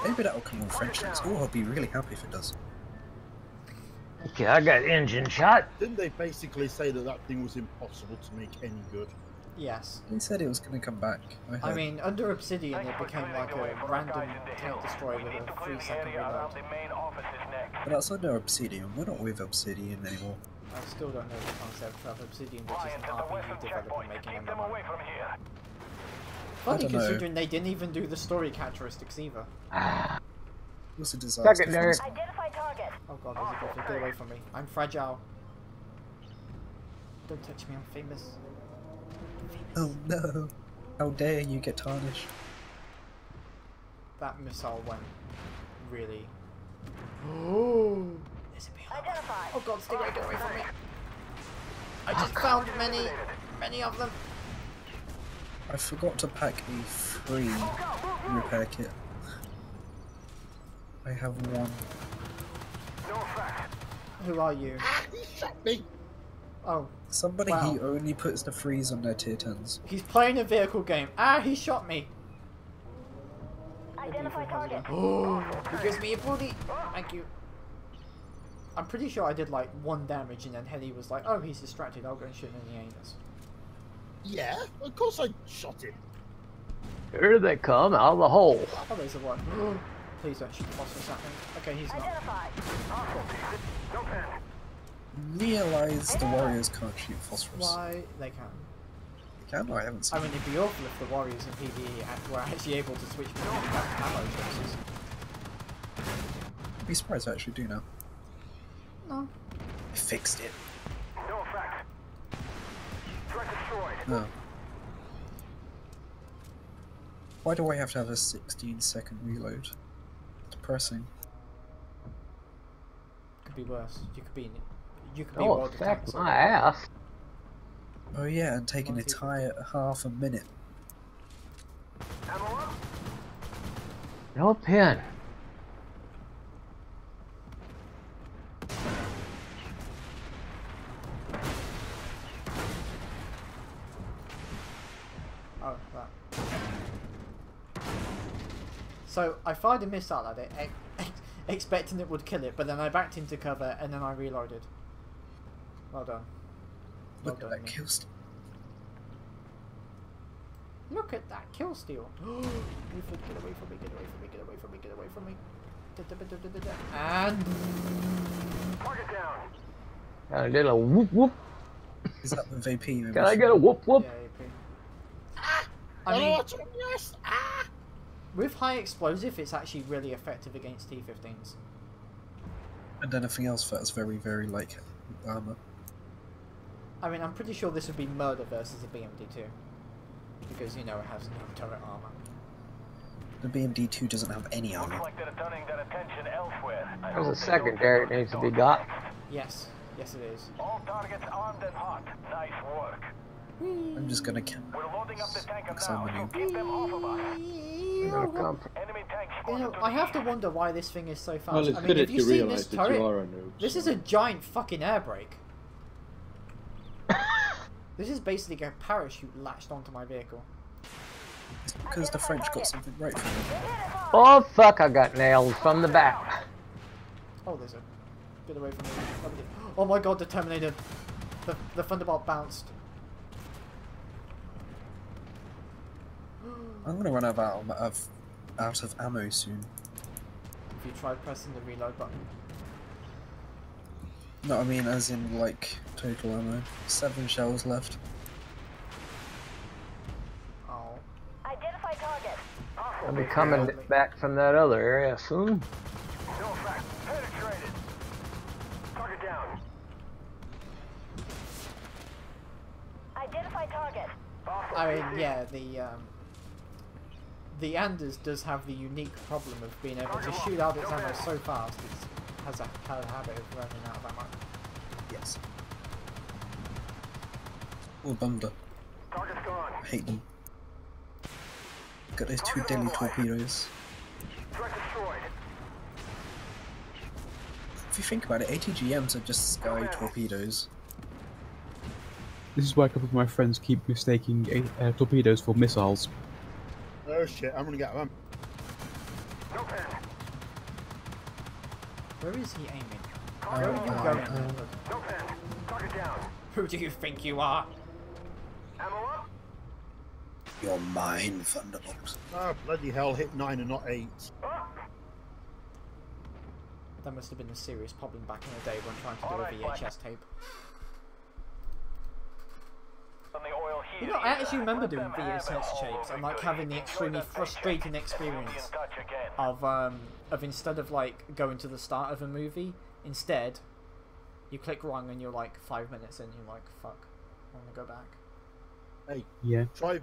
Maybe that'll come on French links. Oh, I'll be really happy if it does. Okay, I got engine shot. Didn't they basically say that that thing was impossible to make any good? Yes. They said it was going to come back. I heard. mean, under Obsidian it became like a random tank destroyer with a 3-second reload. The main office is next. But that's under Obsidian. We're not with Obsidian anymore. I still don't know the concept of Obsidian, which is Lions an at the RPG western developer checkpoint. making Keep them MMO. away from here. Funny don't know. considering they didn't even do the story characteristics either. It was a disaster. Second, Derek. Identify target. Oh god, there's a griffin. Get away from me. I'm fragile. Don't touch me, I'm famous. Oh no! How dare you get tarnished? That missile went really Oh, there's a behind. Oh god, Stingray, get away from me. I just found many of them. I forgot to pack a free repair kit. I have one. Who are you? He shot me. Oh, Somebody wow. who only puts the freeze on their tier 10s. He's playing a vehicle game. Ah, he shot me. Identify target. Oh, he gives me a booty. Thank you. I'm pretty sure I did like 1 damage and then Heli was like, oh, he's distracted, I'll go and shoot him in the anus. Yeah, of course I shot him. Here they come out of the hole. Oh, there's a one. Please don't shoot the phosphorus at me. Okay, he's not. Realise the warriors can't shoot phosphorus. Why? They can. They can? I haven't seen I mean, it'd be awful if the warriors in PvE were actually able to switch between ammo choices. I'd be surprised I actually do now. No. I fixed it. No effect. Threat destroyed. No. Why do I have to have a 16-second reload? Depressing. Could be worse. You could be. You could be. Oh, world affect attacked. my ass. Oh yeah, and take an entire half a minute. Ammo up. No pin. Oh, that. So I fired a missile at it, expecting it would kill it, but then I backed into cover and then I reloaded. Well done. Well Look at done, that me. kill steal. Look at that kill steal. Get away from me, get away from me, get away from me, get away from me. And Target down. Got a little whoop whoop. Is that the VP? Can I get a whoop whoop? yeah, I mean, with high explosive, it's actually really effective against T-15s. And anything else that's very, very like armor. I mean, I'm pretty sure this would be murder versus a BMD-2. Because, you know, it has no turret armor. The BMD-2 doesn't have any Looks armor. like they're turning their attention elsewhere. I There's hope a they secondary don't that needs to be those got. next. Yes. Yes, it is. All targets armed and hot. Nice work. I'm just gonna camp. We're loading up the tanker Because now, I'm so new. keep them off of us. Enemy tank You know, spotted to I the have to east. wonder why this thing is so fast. Well, it's I mean, good if that you you see realise this that turret, you are a noob. this is so- a giant fucking air brake. This is basically a parachute latched onto my vehicle. It's because the French got something right for them. Oh fuck! I got nailed from the back. Oh, there's a... Get away from me. Oh my god, the Terminator. The Thunderbolt bounced. I'm gonna run out of ammo soon. If you try pressing the reload button. No, I mean as in like total ammo. 7 shells left. Oh. Identify target. I'll be coming back from that other area soon. No effect. Penetrated. Target down. Identify target. I mean, yeah, the Anders does have the unique problem of being able to shoot out its ammo so fast. It has a habit of running out of ammo. Yes. Oh, Bunda. Target's gone. I hate them. Got those 2 deadly torpedoes. Threat destroyed. If you think about it, ATGMs are just sky torpedoes. This is why a couple of my friends keep mistaking torpedoes for missiles. Oh shit, I'm running out of ammo. No pen. Where is he aiming? Where are you going? No pen. Target down. Who do you think you are? Ammo up. You're mine, Thunderbolt. Ah, bloody hell, hit 9 and not 8. That must have been a serious problem back in the day when trying to do a VHS tape. On the oil You here. know, I actually remember doing VHS tapes and like having the extremely frustrating experience of instead of like going to the start of a movie, instead you click wrong and you're like 5 minutes in, you're like, fuck, I want to go back. Hey, Yeah. try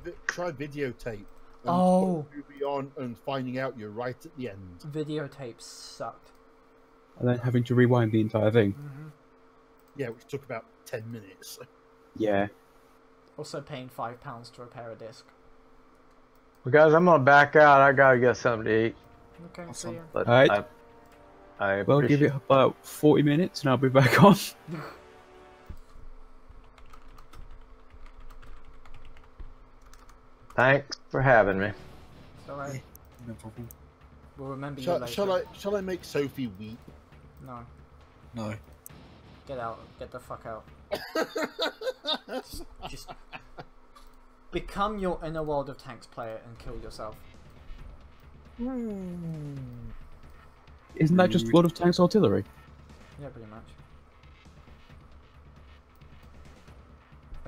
videotape. And Oh. put the movie on and finding out you're right at the end. Videotapes sucked. and then having to rewind the entire thing. Yeah, which took about 10 minutes. Yeah. Also paying £5 to repair a disc. Well, guys, I'm gonna back out. I gotta get something to eat. Okay, Awesome. see ya. But Alright. I Well, give appreciate it about 40 minutes and I'll be back on. Thanks for having me. It's alright. No problem. We'll remember you later. Shall I make Sophie weep? No. No. Get out. Get the fuck out. just become your inner World of Tanks player and kill yourself. Isn't that just World of Tanks Artillery? Yeah, pretty much.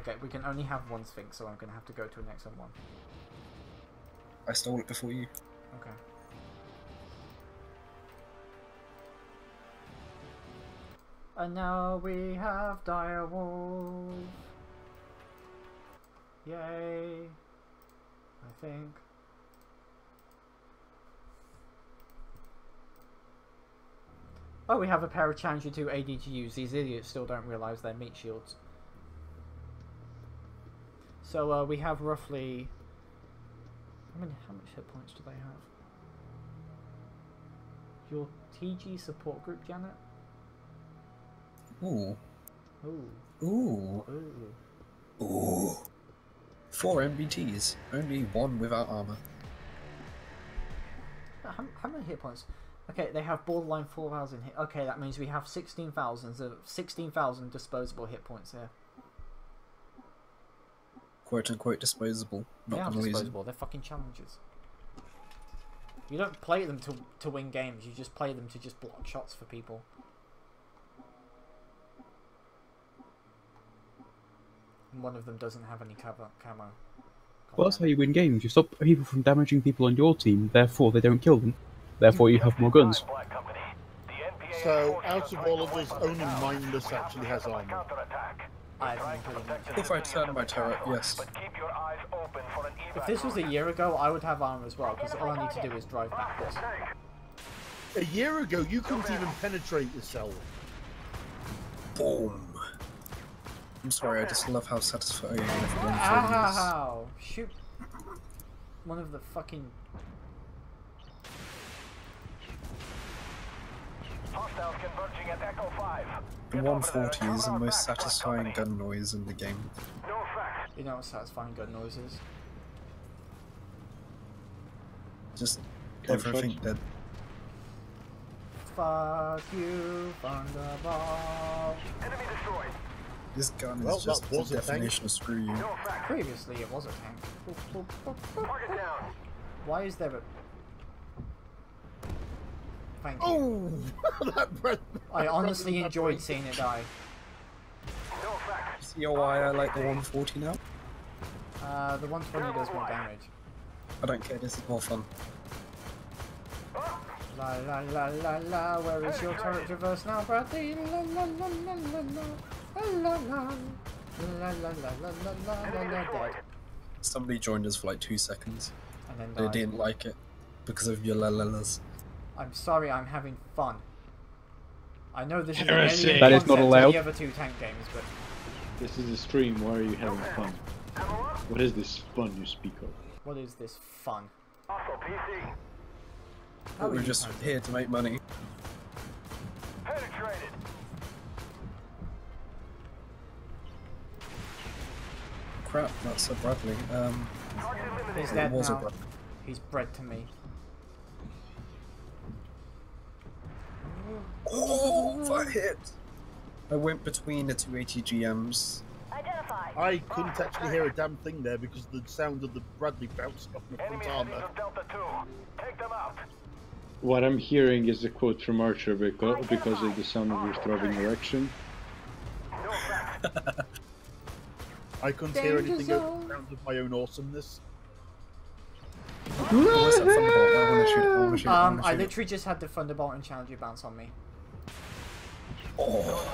Okay, we can only have one Sphinx, so I'm gonna have to go to the next one. I stole it before you. Okay. And now we have Direwolf. Yay. I think. Oh, we have a pair of Challenger 2 ADGUs. These idiots still don't realise they're meat shields. So we have roughly... how much hit points do they have? Your TG support group, Janet? Ooh. Ooh. Ooh. Ooh. Ooh. 4 MBTs. Only 1 without armor. How many hit points? Okay, they have borderline 4,000 hit. Okay, that means we have 16,000 disposable hit points here. Quote unquote disposable. Not They are gonna lose them. disposable. They're fucking challenges. You don't play them to win games. You just play them to just block shots for people. And one of them doesn't have any camo. Well, that's how you win games. You stop people from damaging people on your team, therefore they don't kill them. Therefore you have more guns. So, out of all of us, only Mindless actually has armor. If I turn my turret, yes. If this was a year ago, I would have armor as well, because all I need to do is drive backwards. A year ago, you couldn't even penetrate the cell. Boom. I'm sorry, I just love how satisfying everyone feels. Ow! Shoot one of the fucking... Hostiles converging at Echo 5. The 140 is the most satisfying gun noise in the game. No effect. You know what satisfying gun noise is? Just Gunshot. everything dead. Fuck you, Thunderbolt. Enemy destroyed. This gun Well, is just that the was a tank. definition of screw you. No effect. Previously, it was a tank. Target down. Why is there a... Thank you. Oh! That breath. I honestly enjoyed seeing it die. No effect. See why I like the 140 now? The 120 does more damage. I don't care, this is more fun. La la la la la, where is your turret reverse now, Bradley? La la la la la la, la la la, la la la la la la la, dead. Somebody joined us for like 2 seconds. And then They died. didn't like it because of your la-la-las. I'm sorry, I'm having fun. I know this is an Heresy. alien That is not concept to allowed. the other two tank games, but This is a stream. Why are you having fun? What is this fun you speak of? what is this fun? Hostile PC. How We're are just you here to make money. Penetrated. Crap, that's a Bradley. Target He's eliminated. dead was a now. Bradley. He's bred to me. Oh, that hit! I went between the 2 ATGMs. Identify. I couldn't actually hear a damn thing there because the sound of the Bradley bouncing off my front Enemy armor. engines of Delta 2. Take them out. What I'm hearing is a quote from Archer because of the sound of your throbbing erection. No effect. I couldn't hear Danger anything over zone. the sound of my own awesomeness. What's that Thunderbolt? I wanna shoot it, I wanna shoot it, I wanna I shoot it. literally just had the Thunderbolt and Challenger bounce on me. Oh,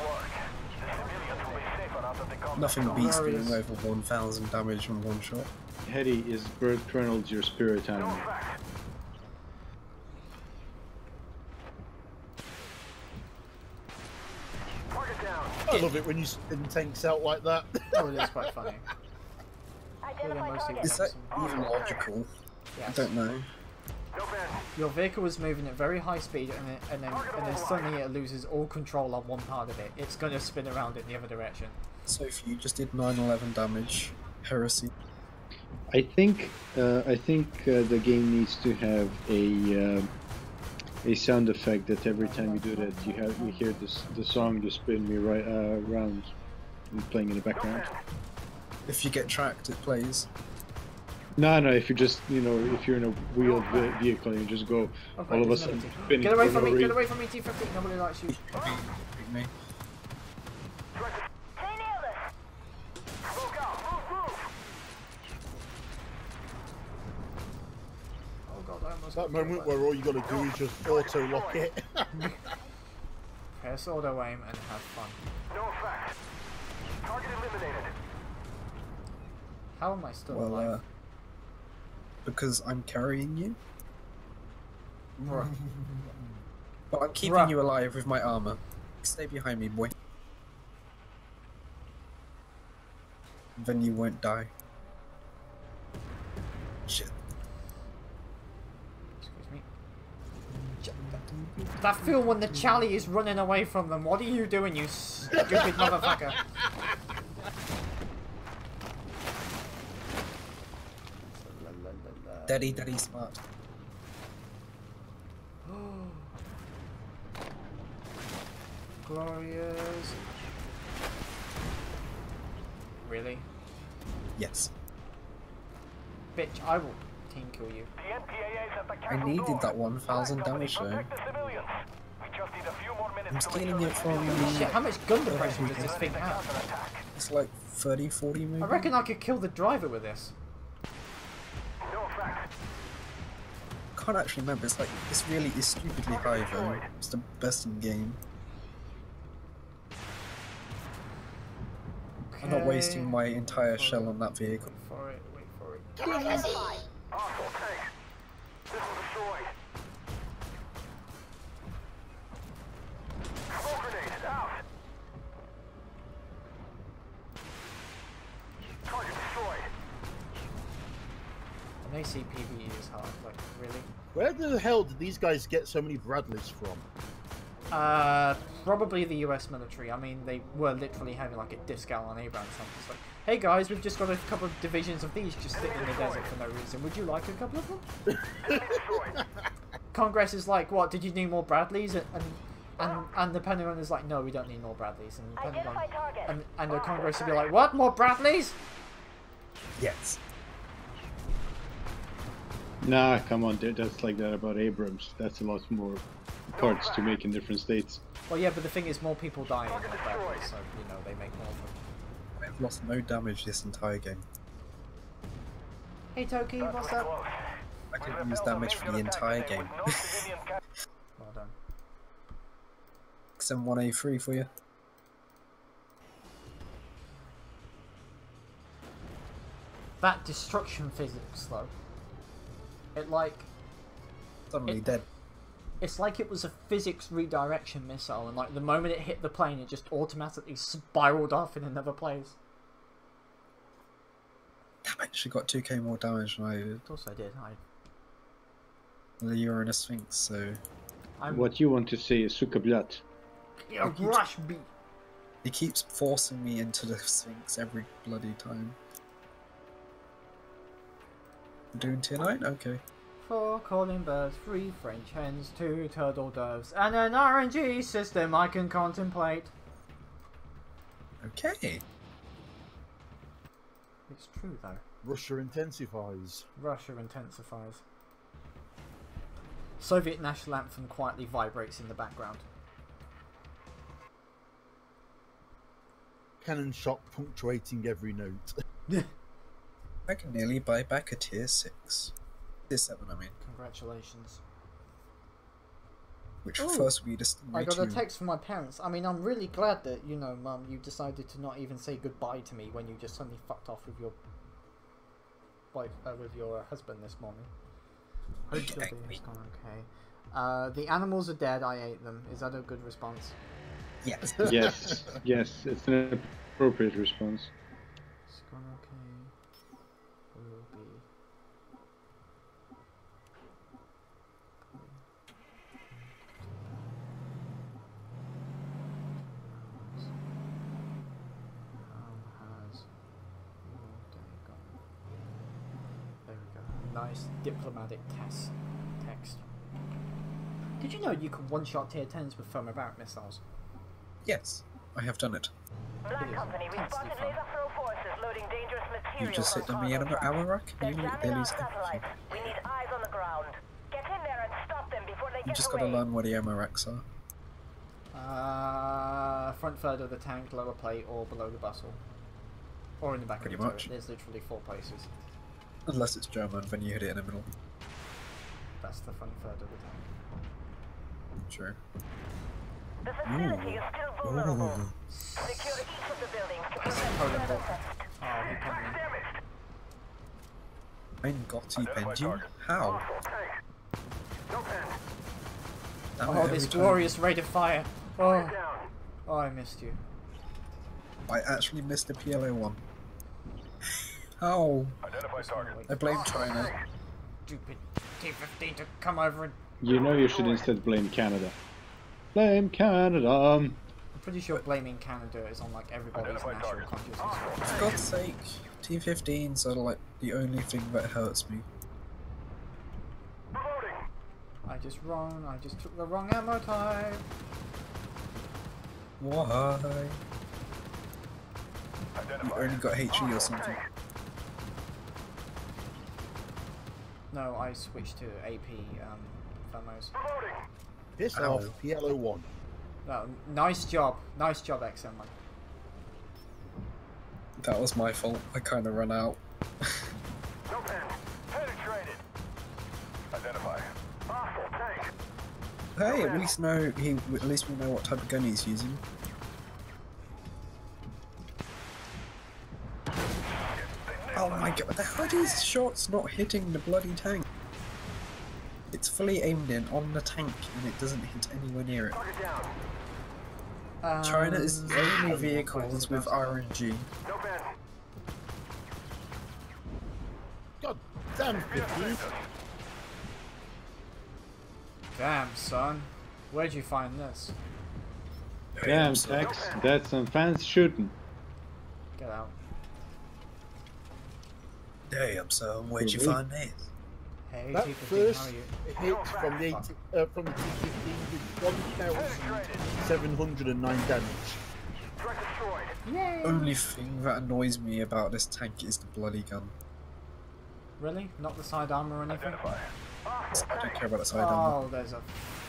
nothing beats Glorious. doing over 1,000 damage in one shot. Hetty, is Bert Reynolds your spirit animal? love it when you spin tanks out like that. Oh, it is quite funny. Is that even logical? Yes. I don't know. Your vehicle is moving at very high speed, and then suddenly it loses all control on one part of it. It's going to spin around in the other direction. So if you just did 9/11 damage, heresy. I think the game needs to have a sound effect that every time you do that, you hear the song just spin me right around and playing in the background. If you get tracked, it plays. No, if you just if you're in a wheeled vehicle and you just go Okay, all of a sudden spinning. Get away from me! no Get away from me, T-50! Nobody likes you. Me. Oh god, I almost That got moment killed where all you got to do is just auto lock it. press auto aim and have fun. No effect. Target eliminated. How am I still Well, alive? because I'm carrying you. Bruh. But I'm keeping you alive with my armor. Stay behind me, boy. Then you won't die. Shit. Excuse me. That feel when the Charlie is running away from them. What are you doing, you stupid motherfucker? Daddy smart. Glorious. Really? Yes. Bitch, I will team kill you. The NPAA's at the I castle needed door. that 1,000 damage though. Protect the civilians. We just need a few more minutes I'm to stealing ensure it the from civilians Shit, how much gun depression does people. this thing have? It's like 30, 40 maybe. I reckon I could kill the driver with this. No effect. Can't actually remember. It's like it's stupidly high though. It's the best in the game. I'm not wasting my entire shell on that vehicle. Wait for it, wait for it. Hostile tank. Missile destroyed. Smoke grenade out. Target destroyed. An AC PvE is hard, like, really? Where the hell did these guys get so many Bradleys from? Probably the US military. I mean, they were literally having like a discount on Abrams. It's like, hey guys, we've just got a couple of divisions of these just sitting in the desert for no reason. Would you like a couple of them? Congress is like, what? Did you need more Bradleys? And the Pentagon is like, no, we don't need more Bradleys. And the Pentagon and the Congress would be like, what? More Bradleys? Yes. Nah, come on, that's like that about Abrams. That's a lot more parts to make in different states. Well, yeah, but the thing is, more people die in the Bradleys, so you know they make more of them. I've lost no damage this entire game. Hey Toki, what's up? I didn't lose damage for the entire game. Well done. XM1A3 for you. That destruction physics, though. It like... Suddenly dead. It's like it was a physics redirection missile, and like the moment it hit the plane, it just automatically spiraled off in another place. Damn it, she got 2k more damage than I did. Of course I did. Well, you're in a Sphinx, so... What you want to say is Sukablat. Yeah, rush me! He keeps forcing me into the Sphinx every bloody time. We're doing tier 9? Okay. 4 calling birds, 3 French hens, 2 turtle doves, and an RNG system I can contemplate. Okay. It's true though. Russia intensifies. Russia intensifies. Soviet national anthem quietly vibrates in the background. Cannon shot punctuating every note. I can nearly buy back a tier 6. Tier 7, I mean. Congratulations. Which Ooh, first we just... I got a text from my parents. I mean, I'm really glad that, you know, Mum, you decided to not even say goodbye to me when you just suddenly fucked off with your wife, with your husband this morning. Hope your day has gone okay. The animals are dead. I ate them. Is that a good response? Yes. Yes, yes, it's an appropriate response. It's gone okay. Will be. There we go. Nice diplomatic text. Did you know you can one-shot tier 10s with thermobaric missiles? Yes, I have done it. Black Company, we intensely spotted fun. laser throw forces loading dangerous You material just on hit them cargo in an trucks. hour rack They're and jamming they our lose everything. satellites. We need eyes on the ground. Get in there and stop them before they You get just away. gotta learn where the ammo racks are. Front third of the tank, lower plate, or below the bustle. Or in the back Pretty of the turret. much. There's literally 4 places. Unless it's German, then you hit it in the middle. That's the front third of the tank. Sure. The facility is still vulnerable. Secure each of the buildings to prevent Poland further bot. theft. Oh, he put me. Ein Gotti Penji? How? Damn it, Oh, every this time. glorious rate of fire. Oh. Oh, I missed you. I actually missed a PLO1. How? Identify target. I blame China. Stupid T-15 to come over and... You know you should instead blame Canada. Blame Canada! I'm pretty sure blaming Canada is on like everybody's Identify national target. consciousness. For God's sake, T-15s are like the only thing that hurts me. I just took the wrong ammo type. Why? You only got HE or something. No, I switched to AP thermos. Piss Ow. off, PLO1. No, nice job, XM. That was my fault. I kind of ran out. Penetrated. Identify. Hostile tank. Hey, at least we know what type of gun he's using. Oh my god, how are these shots not hitting the bloody tank? It's fully aimed in on the tank and it doesn't hit anywhere near it. China is the only vehicles with RNG. God damn 15. Damn, son. Where'd you find this? Damn, Tex, that's some fancy shooting. Get out. Damn, son, where'd you find this? Hey, That T-15, first how are you? hit from the from the T-15 did 1,709 damage. Yay! Only thing that annoys me about this tank is the bloody gun. Really? Not the side armor or anything? Identify. I don't care about the side armor. Oh, there's a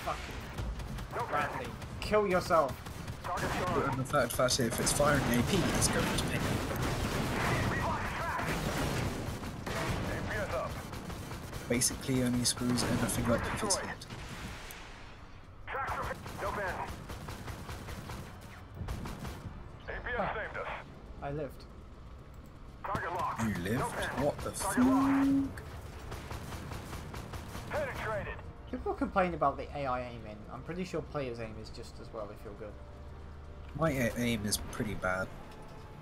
fucking Bradley. Kill yourself. And the fact that if it's firing AP, it's going to ping. APS up. Basically only screws anything up if it's hit. No bend. APS saved us. I lived. Target locked. You lived? What the fuck? Penetrated. People complain about the AI aiming. I'm pretty sure players' aim is just as well if you're good. My aim is pretty bad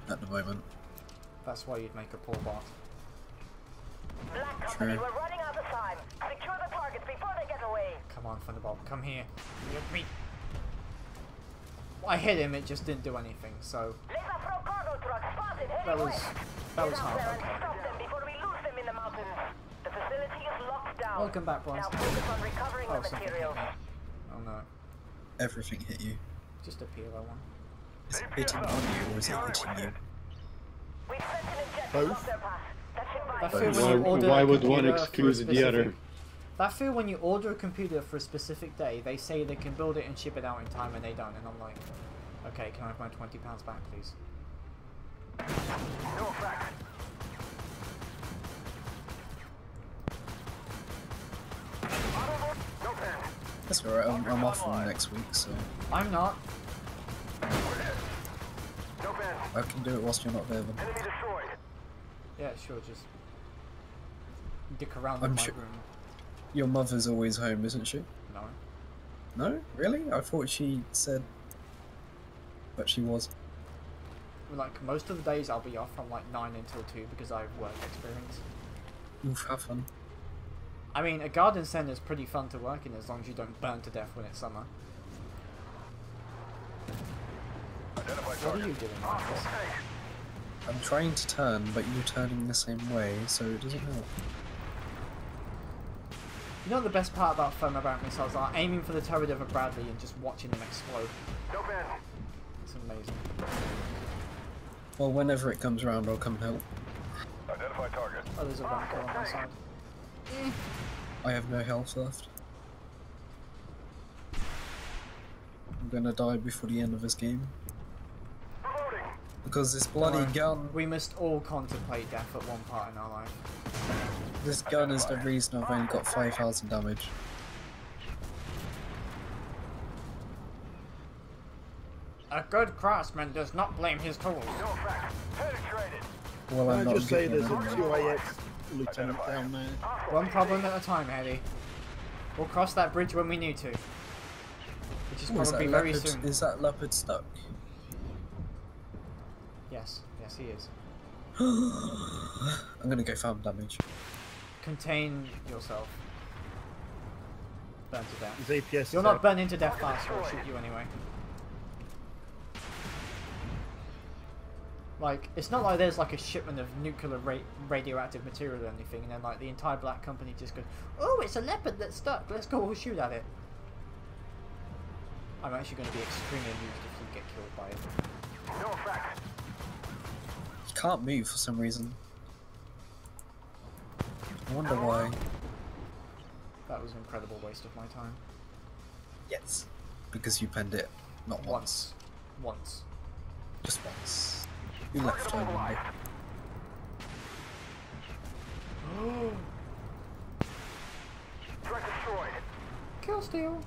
at the moment. That's why you'd make a poor bot. Black Company, Sure. we're running out of time. Secure the targets before they get away. Come on, Thunderbolt, come here. Hit me. I hit him, it just didn't do anything, so Laser throw cargo trucks spotted that heading was west. that was Get out hard. there and Okay. stop them before we lose them in the mountains. The facility is locked down. Welcome back, Bronze. Now focus on recovering Oh, the something hit materials. me. Oh no, Everything hit you. just a PLO one. Is it hitting on you or is it hitting you? We've sent an injector Both? off their path. That should buy That you. feel when you order Why a would one computer for a exclude the specific- other? That feel when you order a computer for a specific day, they say they can build it and ship it out in time and they don't, and I'm like, okay, can I have my £20 back, please? No effect. No pen. That's alright, I'm off from next week, so I'm not. No pen. I can do it whilst you're not there then. Enemy destroyed. Yeah, sure, just dick around I'm in my sure- room. Your mother's always home, isn't she? No. No? Really? I thought she said but she was. Like, most of the days I'll be off from like 9 until 2 because I have work experience. Oof, have fun. I mean, a garden centre is pretty fun to work in as long as you don't burn to death when it's summer. What are you doing, Marcus? I'm trying to turn, but you're turning the same way, so it doesn't help. You know what the best part about thermobaric missiles are? Aiming for the turret of a Bradley and just watching them explode. It's amazing. Well, whenever it comes around, I'll come help. Identify target. Oh, there's a bunker on my side. I have no health left. I'm gonna die before the end of this game. Because this bloody gun... We must all contemplate death at one part in our life. This gun is the reason I've only got 5,000 damage. A good craftsman does not blame his tools. Well, I'm Can I not just say getting there's a it. 2AX lieutenant down there? One problem at a time, Eddie. We'll cross that bridge when we need to. Which is Oh, is probably that very leopard, soon. Is that leopard stuck? Yes, yes he is. I'm gonna go farm damage. Contain yourself. Burn to death. His APS You'll not burn into death fast, or I'll shoot you anyway. Like, it's not like there's like a shipment of nuclear radioactive material or anything, and then like the entire black company just goes, "Oh, it's a leopard that's stuck. Let's go all shoot at it." I'm actually going to be extremely amused if you get killed by it. You can't move for some reason. I wonder why. That was an incredible waste of my time. Yes. Because you penned it not once. Once. Just once. You left turn window. Kill steal.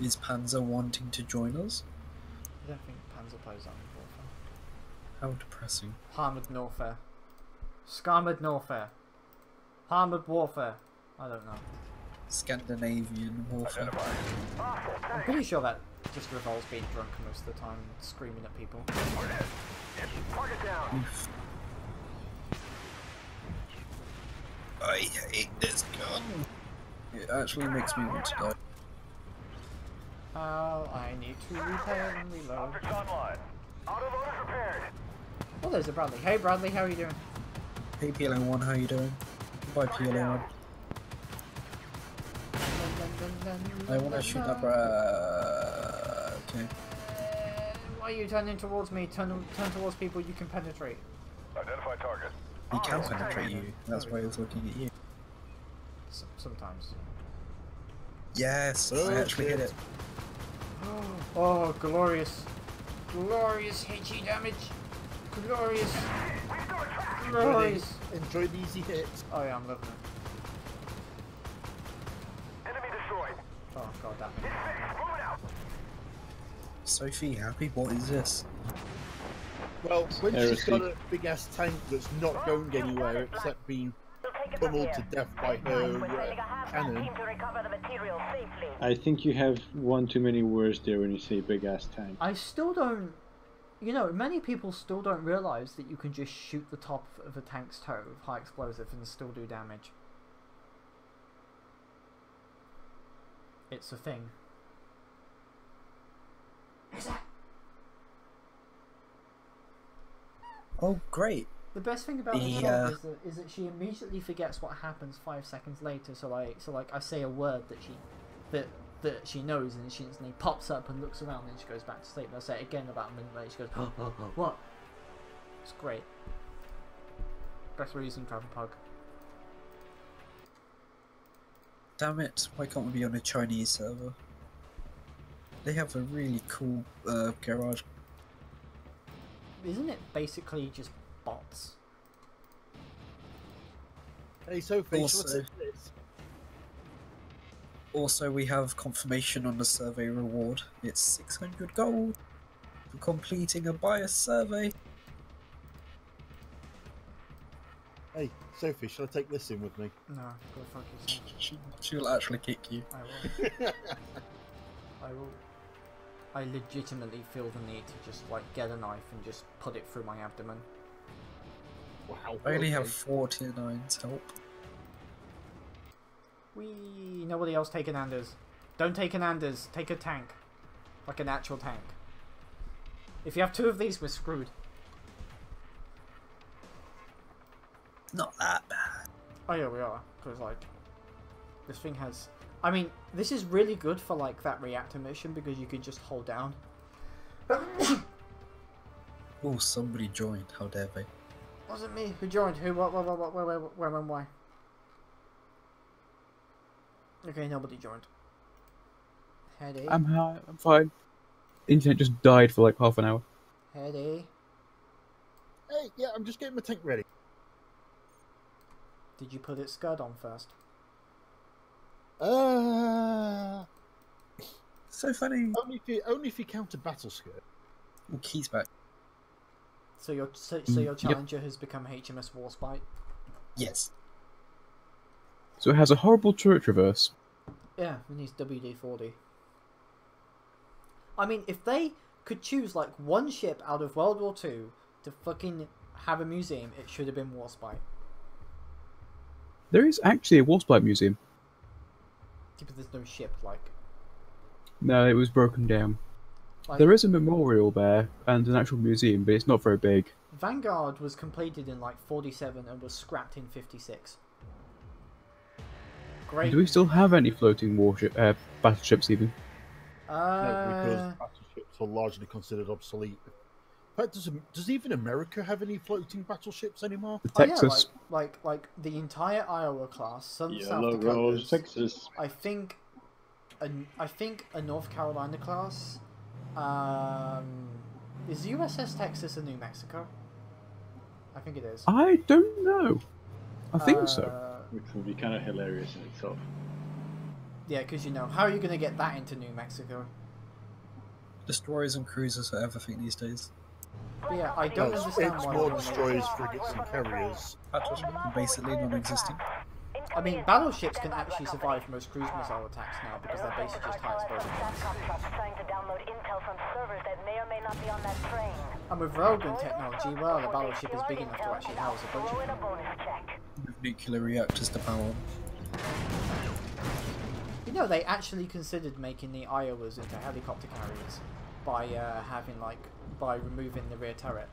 Is Panzer wanting to join us? I don't think Panzer plays Armored Warfare. How depressing. Armored Warfare. Scarmored Warfare. Armored Warfare. I don't know. Scandinavian warfare. I'm pretty sure that just revolves being drunk most of the time and screaming at people. Oof. I hate this gun. It actually makes me want to die. I need to repair and reload. Oh, there's a Bradley. Hey Bradley, how are you doing? Hey PLO1, how you doing? Goodbye PLO1. I want to shoot that okay. Why are you turning towards me? Turn towards people you can penetrate. Identify target. He can penetrate you. That's why I was looking at you. Sometimes. Yes, I actually hit it. Oh, glorious. Glorious HE damage. Glorious. Glorious. Enjoy the easy hits. Oh yeah, I'm loving it. Oh god, that made me. Sophie, happy? What is this? Well, when she's Heresy. got a big ass tank that's not going anywhere except being pummeled to death by her cannon. I think you have one too many words there when you say big ass tank. I still don't. You know, many people still don't realise that you can just shoot the top of a tank's toe with high explosive and still do damage. It's a thing. Oh, great. The best thing about this song is that she immediately forgets what happens 5 seconds later. So like I say a word that she knows, and she instantly pops up and looks around, and she goes back to sleep. And I say it again about a minute later. She goes, oh, what? It's great. Best reason, Travel Pug. Damn it, why can't we be on a Chinese server? They have a really cool garage. Isn't it basically just bots? Hey Sophie, Also- what's this? Also, we have confirmation on the survey reward. It's 600 gold for completing a bias survey. Hey, Sophie, shall I take this in with me? No, go fuck yourself. She'll actually kick you. I will. I will. I legitimately feel the need to just like get a knife and just put it through my abdomen. Wow. I only have 4 tier 9s, help. Wee! Nobody else take an Anders. Don't take an Anders. Take a tank. Like an actual tank. If you have 2 of these, we're screwed. Not that bad. Oh yeah, we are. Because like, this thing has... I mean, this is really good for like that reactor mission because you can just hold down. Oh, somebody joined. How dare they? Wasn't me. Who joined? Who? What? Where? When? Why? Okay, nobody joined. Heady. I'm fine. Internet just died for like half an hour. Heady. Hey, yeah, I'm just getting my tank ready. Did you put its skirt on first? So funny. Only if you count a battle skirt. Oh, keys back. So your challenger has become HMS Warspite? Yes. So it has a horrible turret traverse. Yeah, it needs WD-40. I mean, if they could choose like one ship out of World War II to fucking have a museum, it should have been Warspite. There is actually a Warspite museum. Yeah, but there's no ship, like... No, it was broken down. There is a memorial there and an actual museum, but it's not very big. Vanguard was completed in like 47 and was scrapped in 56. Great. Do we still have any floating warship, battleships even? No, because battleships are largely considered obsolete. In fact, does even America have any floating battleships anymore? Texas. Oh, yeah, like the entire Iowa class, some Yellow South Rose, Dakotas, Texas. I think a North Carolina class. Is USS Texas in New Mexico? I think it is. I don't know. I think so. Which would be kind of hilarious in itself. Yeah, because you know, how are you going to get that into New Mexico? Destroyers and cruisers are everything these days. But yeah, I don't understand It's why. more destroyers, frigates, and carriers. Battleships are basically non-existent. I mean, battleships can actually survive most cruise missile attacks now because they're basically just high explosive ones. Trying to download intel from servers that may or may not be on that train. And with railgun technology, well, the battleship is big enough to actually house a bunch Throw in a of them. bonus check. With nuclear reactors to power them. You know, they actually considered making the Iowas into helicopter carriers by by removing the rear turret.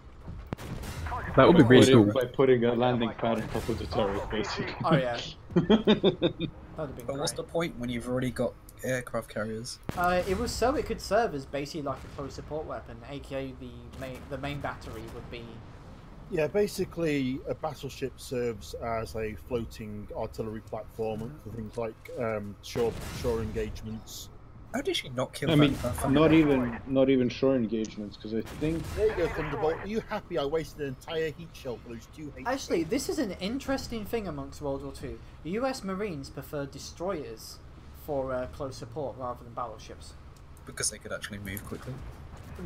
That would be really cool. By putting a landing pad on top of the turret, basically. Oh yeah. That'd have been But great. what's the point when you've already got aircraft carriers? It was so it could serve as basically like a close support weapon, aka the main battery would be... Yeah, basically, a battleship serves as a floating artillery platform for things like shore engagements. How did she not kill I mean, that? not even shore engagements, because I think There you go, Thunderbolt. Are you happy I wasted an entire heat shell for those 2 HP? Actually, this is an interesting thing amongst World War II. The US Marines preferred destroyers for close support rather than battleships. Because they could actually move quickly.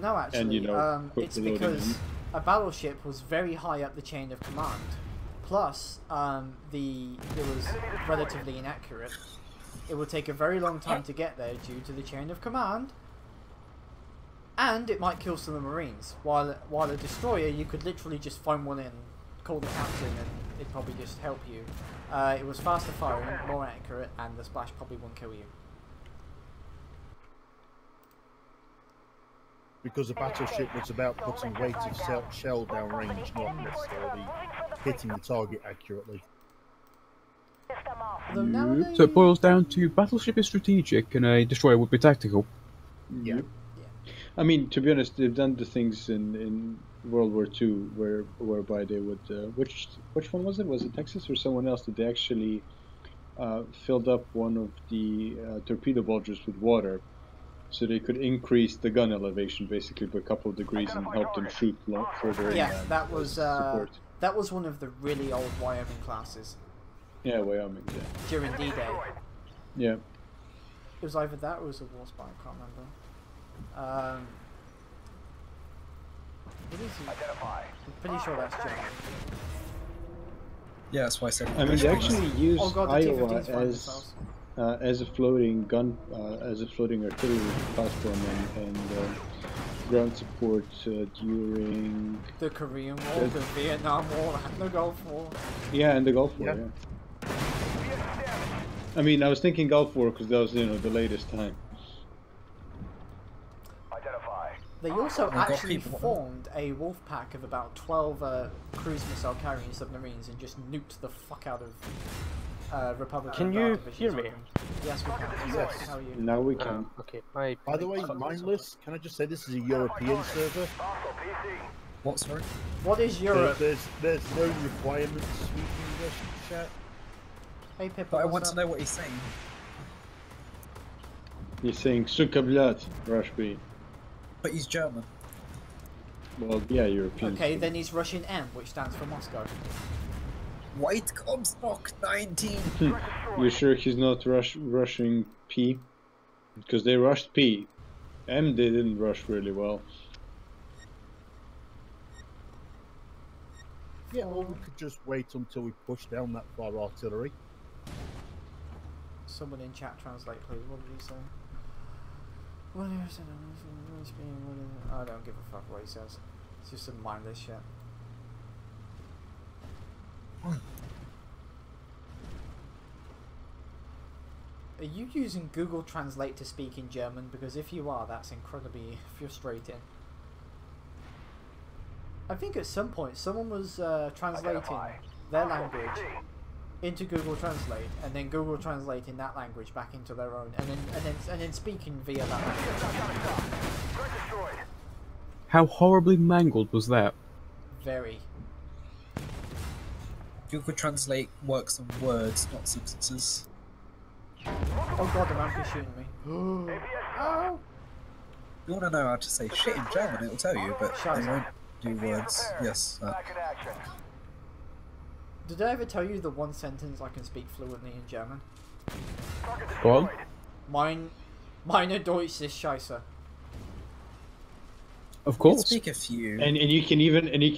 No, actually, And, you know, put it's the loading because in. a battleship was very high up the chain of command. Plus, it was relatively inaccurate. It would take a very long time to get there due to the chain of command, and it might kill some of the Marines. While a destroyer, you could literally just phone one in, call the captain, and it'd probably just help you. It was faster firing, more accurate, and the splash probably won't kill you. Because a battleship was about putting weight of shell down range, not necessarily hitting the target accurately. Although nowadays... So it boils down to battleship is strategic and a destroyer would be tactical. Yeah. I mean, to be honest, they've done the things in World War II whereby they would which one was it? Was it Texas or someone else? That they actually filled up one of the torpedo bulgers with water, so they could increase the gun elevation basically by a couple of degrees and help them shoot further in. Yeah, that was support. that was one of the really old Wyoming classes. Yeah, Wyoming. Yeah. During D-Day. Yeah. It was either that or it was a Warspite, I can't remember. What is it? Identify. I'm pretty sure that's German. Yeah, that's why I said. I mean, they actually use Oh god, the Iowa T-15s find themselves. as a floating gun, as a floating artillery platform and ground support during The Korean War, the Vietnam War, and the Gulf War. and the Gulf War. Yeah. Yeah. I mean, I was thinking Gulf War because that was the latest time. Identify. They also got actually people. formed a wolf pack of about 12 cruise missile carrying submarines and just nuked the fuck out of Republican Can Guard you divisions hear me? over. Yes, we can. Yes. How are you? Now we can. Okay. My. By the way, mindless. Can I just say this is a European server? Hostile PC. What? Sorry. What is Europe? There's no requirement to speak English in chat. Hey Pippa, But I what's want up? to know what he's saying. He's saying "Suka blat, Rashbi." But he's German. Well, yeah, European. Okay, then he's Russian M, which stands for Moscow. White Comstock 19. You sure he's not rushing P? Because they rushed P. M they didn't rush really well. Yeah, or we could just wait until we push down that far artillery. Someone in chat translate, please. What did he say? What did he say? I don't give a fuck what he says. It's just some mindless shit. Are you using Google Translate to speak in German? Because if you are, that's incredibly frustrating. I think at some point someone was translating their language into Google Translate, and then Google translating that language back into their own, and then speaking via that language. How horribly mangled was that? Very. Google Translate works on words, not sentences. Oh god, the ramp is shooting me. Oh! You want to know how to say shit in German, it'll tell you, but Shut they up. won't do words. Yes. Back in action. Did I ever tell you the one sentence I can speak fluently in German? Go on. Meine Deutsch ist scheiße. Of You can course. speak a few. And you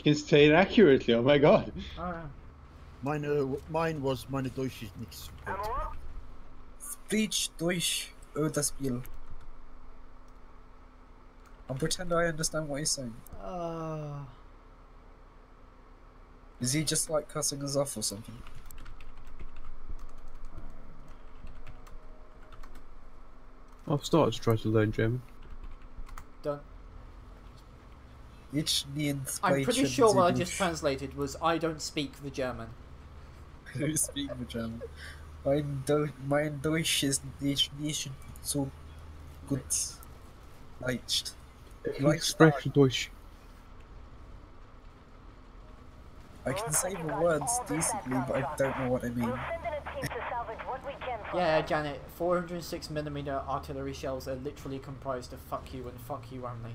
can say it accurately. Oh my god. Oh, yeah. Mine was meine Deutsch ist nicht so gut. Ammo up. Sprich durch das Spiel. I'll pretend I understand what he's saying. Is he just like cussing us off or something? I've started to try to learn German. Done. I'm I'm pretty sure what I just translated was I don't speak the German. I don't speak the German. Mein Deutsch ist nicht so gut. Leicht. Expression Deutsch. I can say the words decently, but I don't know what I mean. We'll send in a team to salvage what we can from Yeah, Janet, 406mm artillery shells are literally comprised of fuck you and fuck you only.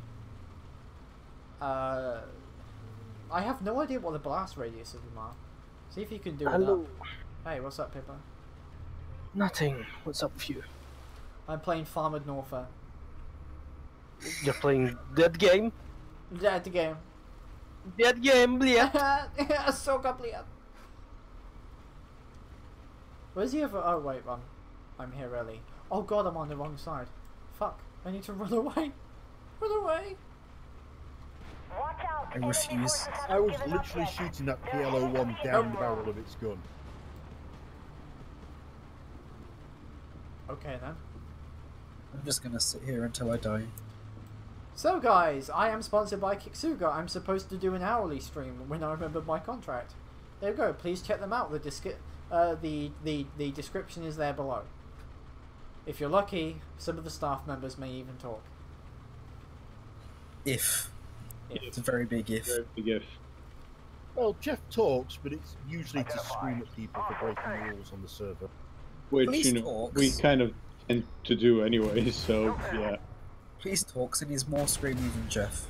I have no idea what the blast radius of them are. See if you can do it Hello. up. Hey, what's up, Pippa? Nothing. What's up with you? I'm playing Farmered Norther. You're playing that game? That game. That game, bleh. Soka bleh. Where's the other? Oh wait, I'm here early. Oh god, I'm on the wrong side. Fuck! I need to run away. Run away. Watch out. I refuse. I was literally shooting that PLO-1 down the barrel of its gun. Okay then. I'm just gonna sit here until I die. So guys, I am sponsored by Kiksuga. I'm supposed to do an hourly stream when I remember my contract. There you go. Please check them out. The description is there below. If you're lucky, some of the staff members may even talk. If. It's a very big if. Very big if. Well, Jeff talks, but it's usually to scream at people for breaking rules on the server. Which, Please you know, talks. we kind of tend to do anyway, so yeah. Please talks and he's more screamy than Jeff.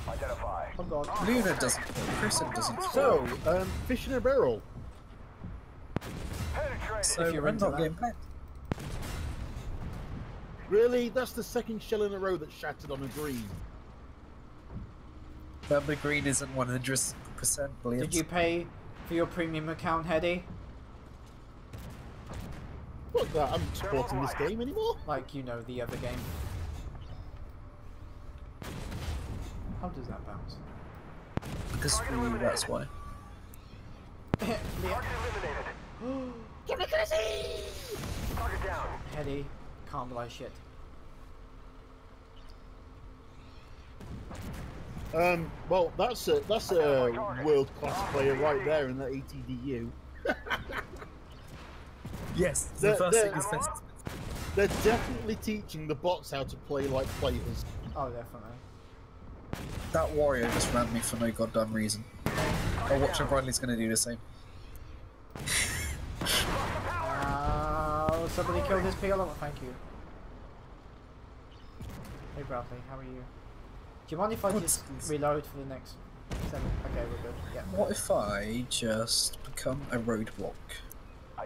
Identify. Oh god. Luna doesn't talk, Kristen doesn't talk. So, fish in a barrel. Penetrate. So if you're I'm into not that. getting paid. Really? That's the second shell in a row that shattered on a green. But the green isn't 100% Blitz. Did you pay for your premium account, Hetty? What? I'm not supporting this game anymore. Like, you know, the other game. How does that bounce? Because that's why. Target eliminated. Target down. Hetty, can't belie shit. Well, that's a world-class player right there in that ATDU. Yes, They're- the first they're- thing is best. They're definitely teaching the bots how to play like players. Oh, definitely. That warrior just ran me for no goddamn reason. I'll watch if Bradley's gonna do the same. Somebody killed his PLO. Thank you. Hey Bradley, how are you? Do you mind if I just reload for the next 7? Okay, we're good. Yeah. What if I just become a roadblock?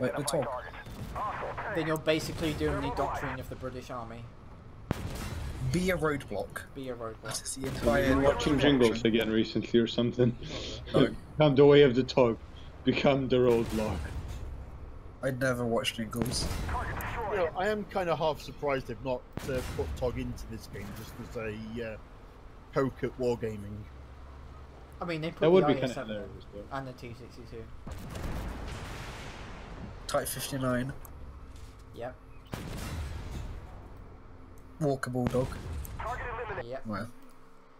Wait, the top. Then you're basically doing the doctrine of the British Army. Be a roadblock. Be a roadblock. That's the You've entire been watching Jingles again recently or something. No. Become the way of the Tog. Become the roadblock. I never watched Jingles. You know, I am kind of half surprised they've not put TOG into this game just as a poke at wargaming. I mean, they put That would the be kind of IS-7 hilarious, though. and the T-62. Type 59. Yep. Walker Bulldog. Yep. Well,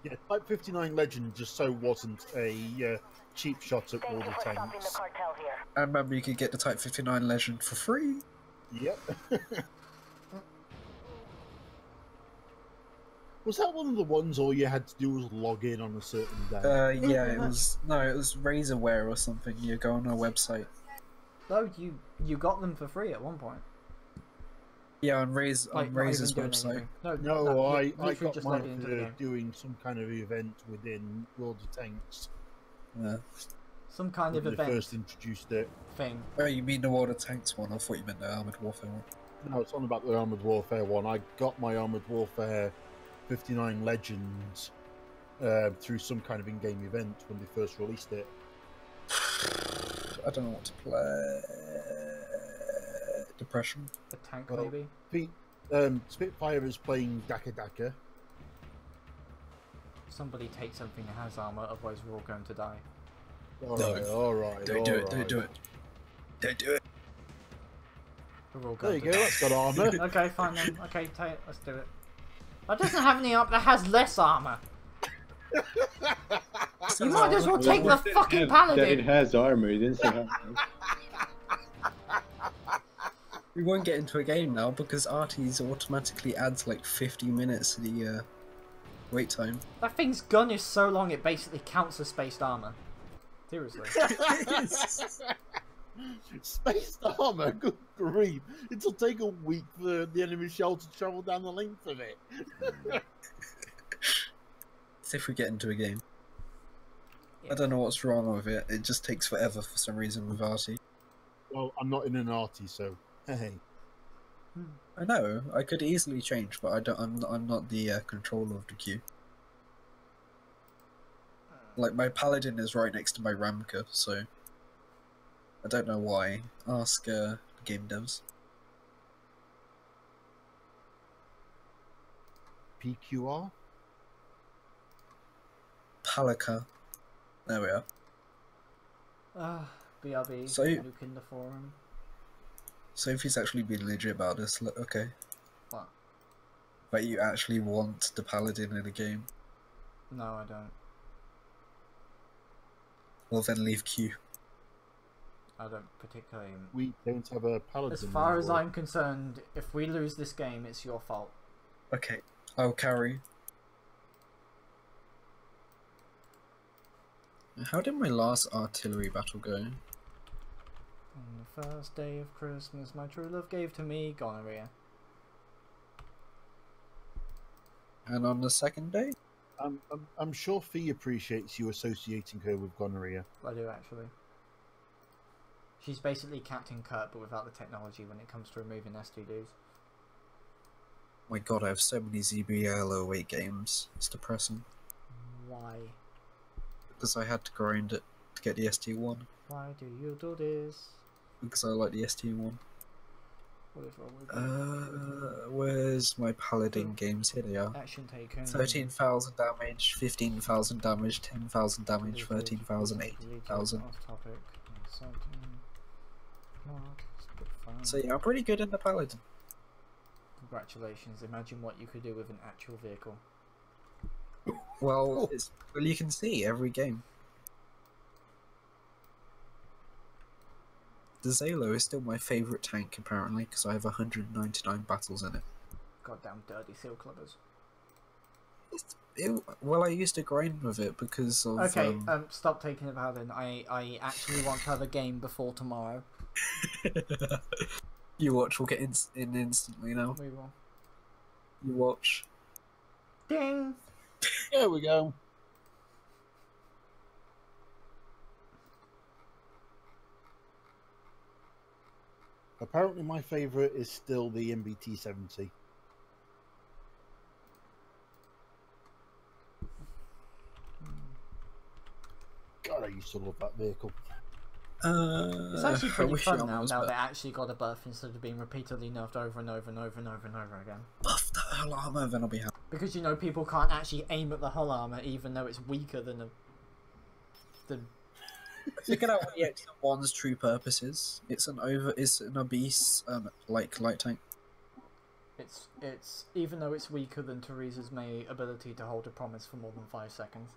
Yeah, Type 59 Legend just so wasn't a cheap shot at all the Something the tanks. cartel here. I remember you could get the Type 59 Legend for free. Yep. Was that one of the ones all you had to do was log in on a certain day? Yeah, it was. No, it was Razorware or something. You go on a website. No, you got them for free at one point. Yeah, on Like, not Razor's even doing website. anything. No, No, I literally got just logged mine into the for game. doing some kind of event within World of Tanks. Yeah. Some kind of When they event first introduced it. thing. Oh, you mean the World of Tanks one? I thought you meant the Armoured Warfare one. No, it's on about the Armoured Warfare one. I got my Armoured Warfare 59 Legends through some kind of in-game event when they first released it. I don't know what to play. Depression. The tank, Well, maybe? Spitfire is playing Daka Daka. Somebody take something that has armor, otherwise we're all going to die. Alright, alright. Don't do it, don't do it. Don't do it. We're all There going you to go, die. that's got armour. Okay, fine then. Okay, take it. Let's do it. That doesn't have any armor. That has less armor. You might as well take the fucking That it paladin. has armor. It didn't say how. We won't get into a game now because Arties automatically adds like 50 minutes to the wait time. That thing's gun is so long it basically counts as spaced armor. Seriously. Spaced armour, good grief. It'll take a week for the enemy shell to travel down the length of it. As if we get into a game. Yeah. I don't know what's wrong with it. It just takes forever for some reason with Artie. Well, I'm not in an arty, so hey. I know. I could easily change, but I don't. I'm not the controller of the queue. Like my paladin is right next to my Ramka, so I don't know why. Ask the game devs. PQR? Palika. There we are. BRB, So- Luke in the forum. Sophie's actually been legit about this. Okay. What? But you actually want the paladin in a game. No, I don't. Well, then leave Q. I don't particularly. We don't have a paladin. As far as anymore. I'm concerned, if we lose this game, it's your fault. Okay. I'll carry. How did my last artillery battle go? On the first day of Christmas, my true love gave to me gonorrhea. And on the second day? I'm sure Fee appreciates you associating her with gonorrhea. I do actually. She's basically Captain Kirk, but without the technology when it comes to removing STDs. My god, I have so many ZBL 08 games. It's depressing. Why? because I had to grind it to get the ST1 Why do you do this? because I like the ST1. What is wrong with you? Where's my paladin games? Here they are. Action taken. 13,000 damage, 15,000 damage, 10,000 damage, 13,000, 18,000. Off topic. Spitfire. So yeah, I'm pretty good in the paladin. Congratulations. Imagine what you could do with an actual vehicle. Well, well, you can see every game. The Zalo is still my favourite tank, apparently, because I have 199 battles in it. Goddamn dirty seal clubbers. Well, I used to grind with it because of... Okay, stop taking it out then. I actually want to have a game before tomorrow. You watch, we'll get in instantly now. We will. You watch. Ding! There we go. Apparently my favourite is still the MBT-70. God, I used to love that vehicle. It's actually pretty fun now but they actually got a buff instead of being repeatedly nerfed over and over and over and over and over again. Buff the hull armor, then I'll be happy. Because, you know, people can't actually aim at the hull armor even though it's weaker than the... Figure out what the X1's true purpose is. It's an obese, like, light tank. It's even though it's weaker than Teresa's ability to hold a promise for more than 5 seconds.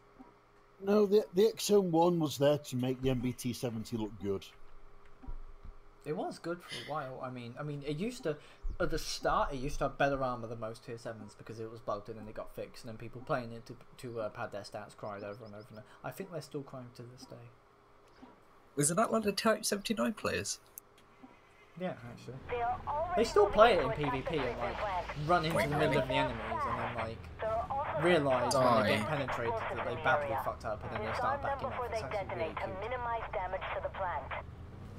No, the X-1 was there to make the MBT-70 look good. It was good for a while. I mean, it used to, at the start, it used to have better armor than most tier 7s because it was bolted and it got fixed, and then people playing it to pad their stats cried over and over and over. I think they're still crying to this day. Isn't that like the Type 79 players? Yeah, actually. They still play it in PvP and like run into the middle of the enemies and then like realise when they get penetrated that they badly fucked up and then they start backing up. It's actually really cute.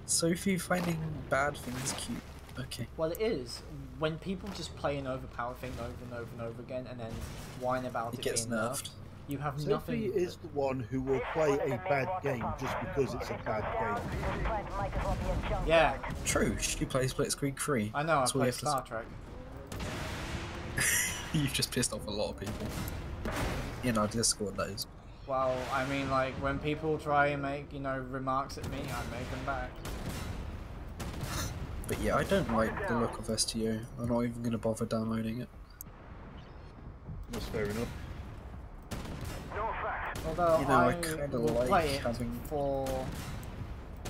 Sophie finding bad things cute. Okay. Well, it is. When people just play an overpowered thing over and over and over again and then whine about it gets being nerfed, you have Sophie nothing... is the one who will play a bad game just because it's a bad game. Yeah. True, she plays Blitzkrieg 3. I know, I That's what play you have to Star Trek. You've just pissed off a lot of people. In our Discord, that is. Well, I mean, like, when people try and make, you know, remarks at me, I make them back. But yeah, I don't like the look of STO. I'm not even going to bother downloading it. That's fair enough. Although You know, I I kinda will like play it having- for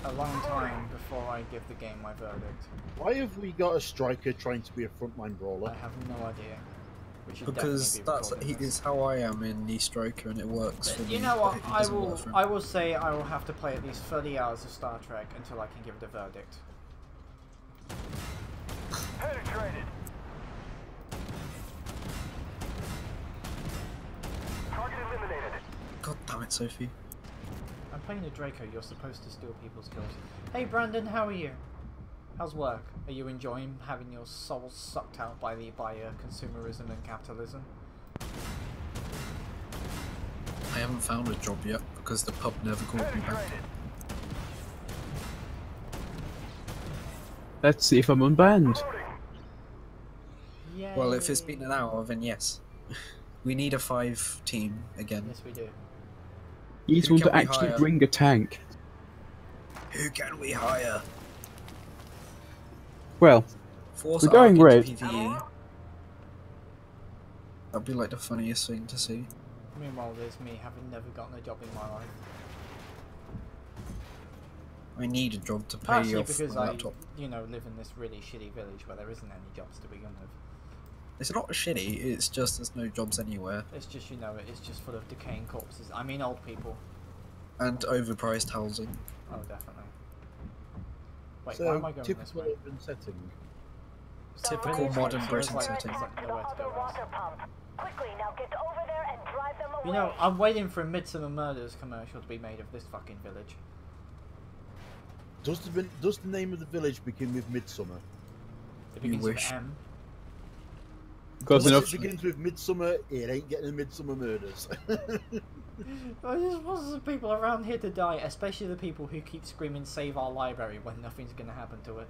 a long time before I give the game my verdict. Why have we got a striker trying to be a frontline brawler? I have no idea. We should Because definitely be recording is how I am in the Striker, and it works for me. You know what? but it I doesn't will. work for him. I will say I will have to play at least 30 hours of Star Trek until I can give it a verdict. Penetrated. Target eliminated. God damn it, Sophie. I'm playing a Draco. You're supposed to steal people's kills. Hey Brandon, how are you? How's work? Are you enjoying having your soul sucked out by consumerism and capitalism? I haven't found a job yet because the pub never called me back. Let's see if I'm unbanned. Yay. Well, if it's been an hour, then yes. We need a 5 team again. Yes, we do. He's Who one to can we actually hire? bring a tank. Who can we hire? Well, Force we're going Ark red. into PvE. That'd be like the funniest thing to see. Meanwhile, there's me having never gotten a job in my life. I need a job to pay Partially off because my I, laptop. you know, live in this really shitty village where there isn't any jobs to begin with. It's not shitty, it's just there's no jobs anywhere. It's just, you know, it's just full of decaying corpses. I mean, old people. And overpriced housing. Oh, definitely. Wait, So, why am I going this typical way? urban setting. Typical modern Britain like, setting. It's like nowhere to go else. Quickly, now get over there and drive them away. You know, I'm waiting for a Midsummer Murders commercial to be made of this fucking village. Does the name of the village begin with Midsummer? It begins with wish. M. Because Unless enough. it begins with Midsummer, it ain't getting a Midsummer Murders. I just want some people around here to die, especially the people who keep screaming "Save our library" when nothing's going to happen to it.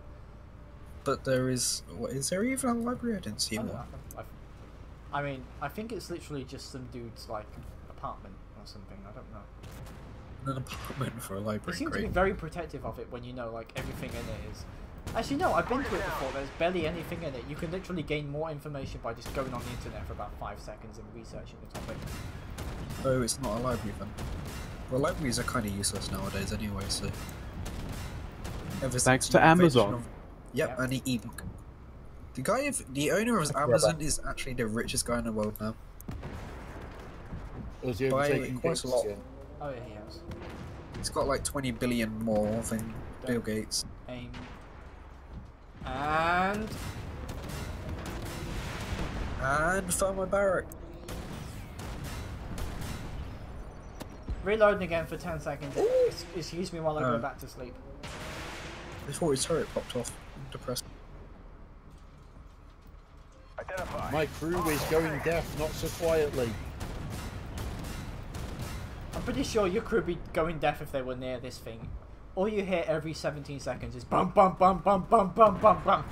But there is. What, is there even a library? I didn't see I, one. I mean, I think it's literally just some dude's like apartment or something. I don't know. An apartment for a They library. seem to Great. be very protective of it when you know like everything in it is. Actually, no, I've been to it before. There's barely anything in it. You can literally gain more information by just going on the internet for about 5 seconds and researching the topic. Oh, it's not a library then. Well, libraries are kind of useless nowadays anyway, so. Ever Thanks since to the invention Amazon. of- Yep, and the ebook. The owner of Amazon is actually the richest guy in the world now. Was he By overtaking quite Gates a lot. again? Oh yeah, he has. He's got like 20 billion more than Bill Gates. Aim. And Thermal Barrack. reloading again for 10 seconds. Excuse me while I go Oh. back to sleep. Before his turret popped off. I'm depressed. Identify. My crew is going deaf, not so quietly. I'm pretty sure your crew would be going deaf if they were near this thing. All you hear every 17 seconds is bum bum bum bum bum bum bum bum.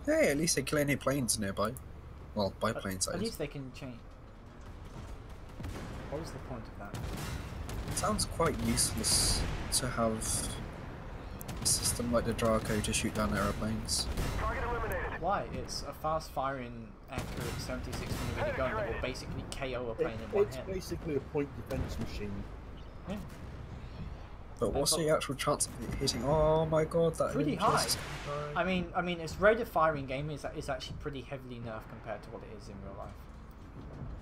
Hey, at least they kill any planes nearby. Well, biplanes, At that is. least they can change. What was the point of that? It sounds quite useless to have a system like the Draco to shoot down aeroplanes. Target eliminated. Why? It's a fast-firing, accurate 76mm gun that will basically KO a plane in one It's hit. basically a point defense machine. Yeah. But what's the actual chance of it hitting? Oh my god, that Pretty image high. is- I mean, its rate of firing game is actually pretty heavily nerfed compared to what it is in real life.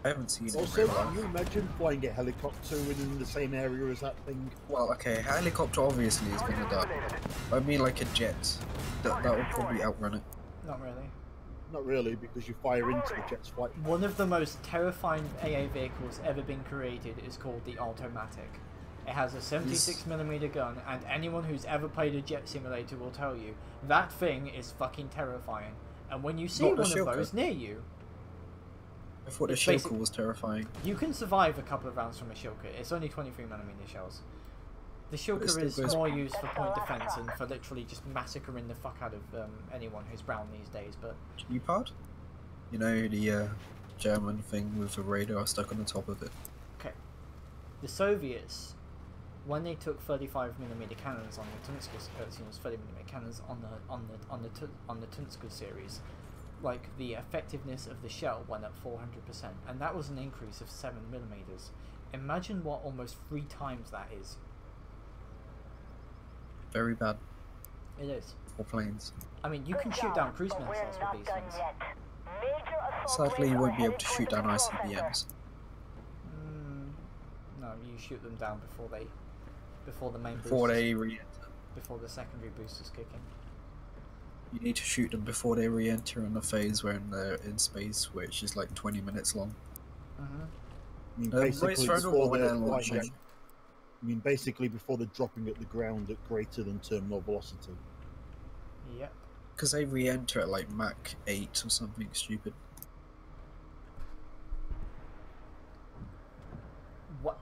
I haven't seen it in Also, real can life. you imagine flying a helicopter within the same area as that thing? Well, okay, a helicopter obviously is gonna die. I mean, like a jet. That would probably outrun it. Not really. Not really, because you fire into the jet's flight. One of the most terrifying AA vehicles ever been created is called the Automatic. It has a 76mm gun, and anyone who's ever played a jet simulator will tell you that thing is fucking terrifying. And when you see Not the one of Shilka. those near you, I thought the It's Shilka was terrifying. you can survive a couple of rounds from a Shilka. It's only 23mm shells. The But it Shilka still is goes- more used for point defense and for literally just massacring the fuck out of anyone who's brown these days. But G-Pod? You know, the German thing with the radar stuck on the top of it. okay, the Soviets, when they took 35mm cannons on the Tunsk, 30mm cannons on the Tunsk series, like the effectiveness of the shell went up 400%, and that was an increase of 7mm. Imagine what almost 3 times that is. Very bad It is. for planes. I mean, you can shoot down cruise missiles with these things. Sadly, you won't be able to shoot down ICBMs. No, you shoot them down before the main Before boosters, they re-enter. before the secondary boosters kick in. You need to shoot them before they re-enter in the phase when they're in space, which is like 20 minutes long. I mean, Race basically Runner before when they're they're launching. flying at- I mean, basically before they're dropping at the ground at greater than terminal velocity. Yep. Because they re-enter at like Mach 8 or something stupid. What?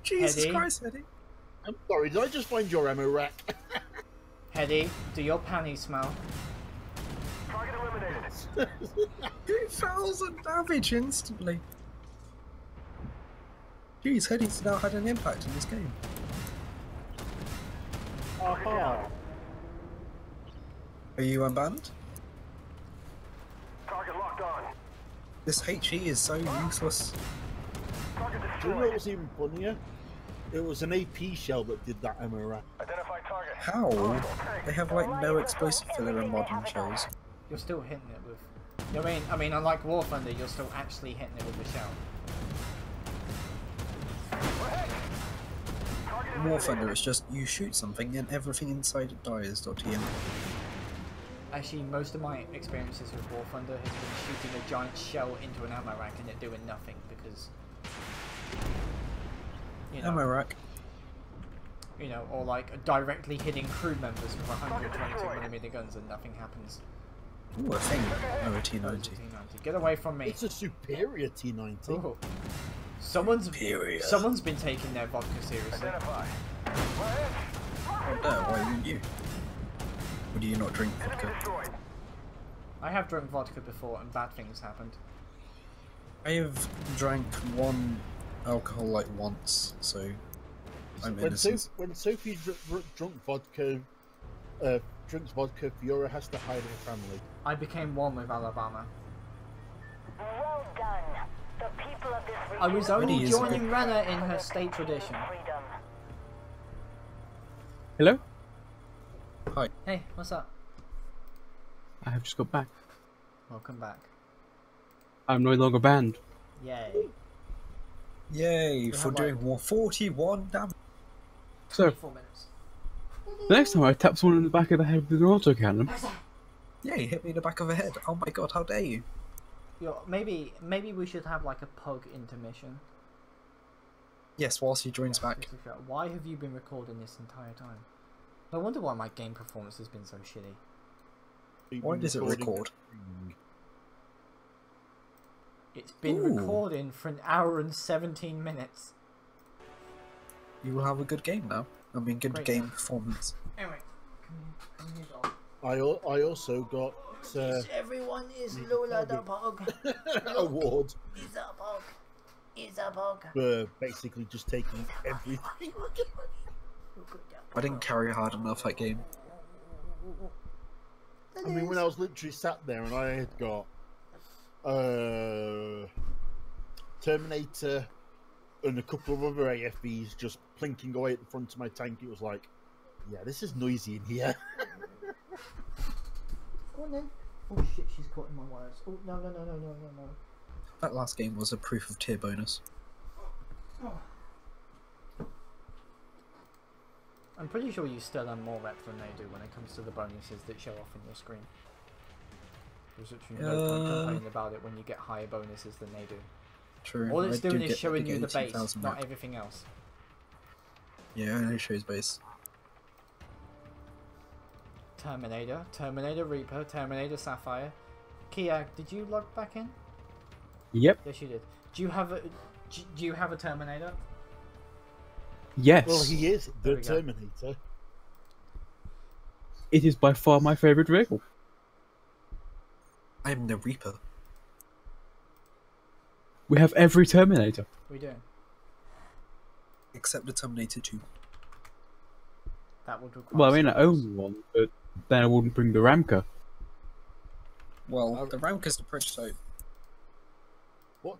Jesus Eddie? Christ, Eddie. I'm sorry, did I just find your ammo rack? Hedy, do your panties smell? Target eliminated. 2,000 damage instantly. Jeez, Eddie's now had an impact in this game. Aha! Are you unbanned? Target locked on. This HE is so useless. Target Do you know destroyed. what was even funnier? It was an AP shell that did that ammo rack. Identify target. How? They have like no explosive filler in modern shells. You're still hitting it with... I mean, unlike War Thunder, you're still actually hitting it with a shell. In War Thunder, it's just you shoot something and everything inside it dies. .tm. Actually, most of my experiences with War Thunder has been shooting a giant shell into an ammo rack and it doing nothing because... You know, Ammo rack. You know, or like directly hitting crew members with 122mm guns and nothing happens. Ooh, a thing. Oh, a Oh, it's a T90. T90. Get away from me. It's a superior T90. Ooh. Someone's Superior. been taking their vodka seriously. Identify. Oh no, why are you? Or do you not drink vodka? Destroyed. I have drunk vodka before and bad things happened. I have drank one alcohol like once, so I'm innocent. When Sophie drunk vodka, drinks vodka, Fiora has to hide her family. I became one with Alabama. Well done. The people of this region I was only Really is a joining good- Renna in her state tradition. freedom. Hello? Hey, what's up? I have just got back. Welcome back. I'm no longer banned. Yay. Yay, for have, doing more 41 damage. So, 4 minutes. the next time I tap someone in the back of the head with an autocannon, Yay, hit me in the back of the head. Oh my god, how dare you? Yo, maybe we should have like a pug intermission. Yes, whilst he joins back. Just to figure out, why have you been recording this entire time? I wonder why my game performance has been so shitty. Why does it record? It's been Ooh. recording for an hour and 17 minutes. You will have a good game now. I mean, good Great. game performance. Anyway, come here, dog. I also got Everyone is Lola the pug. award He's a pug. He's a pug. for basically just taking everything. I didn't carry hard enough that game. I mean, when I was literally sat there and I had got Terminator and a couple of other AFVs just plinking away at the front of my tank, it was like, yeah, this is noisy in here. Go on then. Oh shit, she's caught in my wires. Oh, no. That last game was a proof of tier bonus. I'm pretty sure you still earn more rep than they do when it comes to the bonuses that show off in your screen. There's literally no point complaining about it when you get higher bonuses than they do. True. All it's I do doing get is showing big you the base, 18,000 not rep. everything else. Yeah, it only shows base. Terminator Reaper, Terminator Sapphire. Kia, did you log back in? yep, Yes, you did. Do you have a Terminator? yes, Well, he is There the we go. Terminator. it is by far my favourite vehicle. I'm the Reaper. We have every Terminator. We do. Except the Terminator 2. That would require. Well, I mean, I some own one, but then I wouldn't bring the Ramka. Well, the Ramka's the prototype.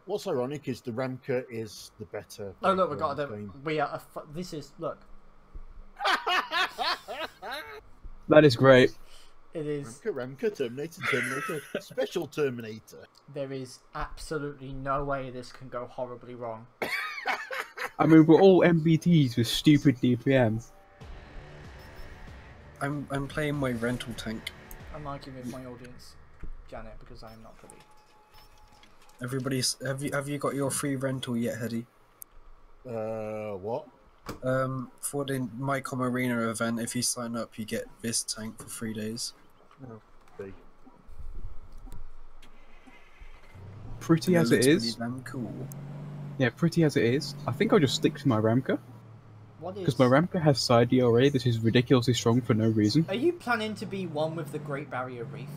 What's ironic is the Ramka is the better. Oh look, we vehicle got in them. the game. We are. This is look. That is great. It is. Ramka, Terminator, Special Terminator. There is absolutely no way this can go horribly wrong. I mean, we're all MBTs with stupid DPM. I'm playing my rental tank. I'm arguing with my audience, Janet, because I am not pretty. Everybody's have you got your free rental yet, Hedy? What? For the Mycom Arena event, if you sign up, you get this tank for 3 days. Pretty And as it looks is. pretty damn cool. Yeah, pretty as it is. I think I'll just stick to my Ramka. What is? Because my Ramka has side DRA that is ridiculously strong for no reason. Are you planning to be one with the Great Barrier Reef?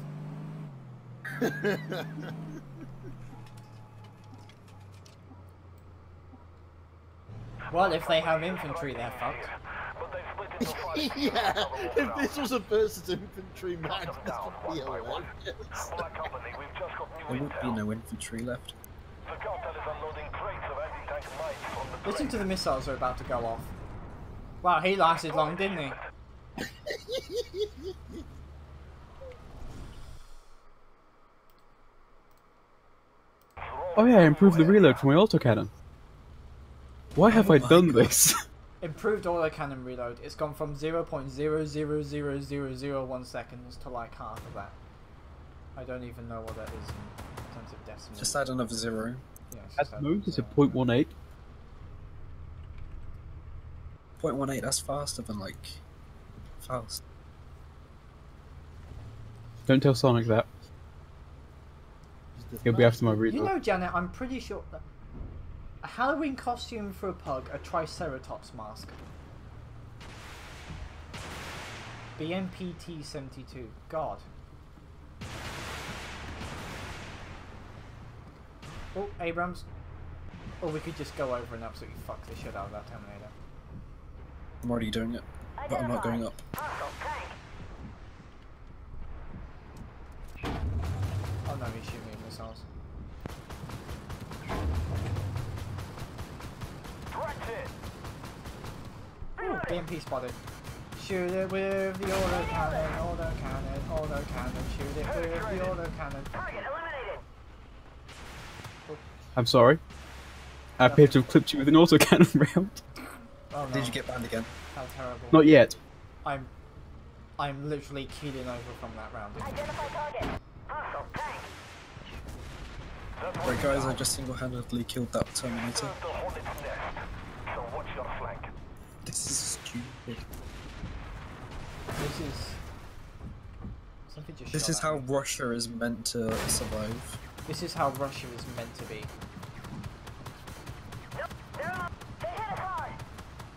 Well, if they have infantry, they're fucked. But they split into five. Yeah, if this was a versus infantry match, this would be hilarious. Black Company, we've just got new There would be intel. no infantry left. The cartel is unloading crates of anti-tank mines from the Listen train. to the missiles that are about to go off. Wow, he lasted long, didn't he? Oh yeah, I improved the reload for my autocannon. Why have Oh I my done God. this? Improved autocannon reload. It's gone from 0.0000001 seconds to like half of that. I don't even know what that is in terms of decimal. Just add another 0. Yeah, it's At just the add moment, it's a zero. 0.18. 0.18, that's faster than like fast. Don't tell Sonic that. He'll be after my You reader. know, Janet, I'm pretty sure that a Halloween costume for a pug, a Triceratops mask. BMPT 72. God. Oh, Abrams. Or we could just go over and absolutely fuck the shit out of that Terminator. I'm already doing it, but I'm not going up. Hostile tank. Oh no, he's shooting at missiles. Direct hit. Ooh, BMP spotted. Shoot it with the autocannon, autocannon, shoot it with the autocannon. Target eliminated. I'm sorry. I appear to have clipped you with an autocannon round. Oh no. Did you get banned again? How terrible. Not yet. I'm literally keeling over from that round. Identify target. Hostile tank. Right guys, I just single-handedly killed that Terminator. Serve the Hornet's nest. So watch your flank. This is stupid. This is something just. This shot is at how me. Russia is meant to survive. This is how Russia is meant to be. They're up. They hit us hard.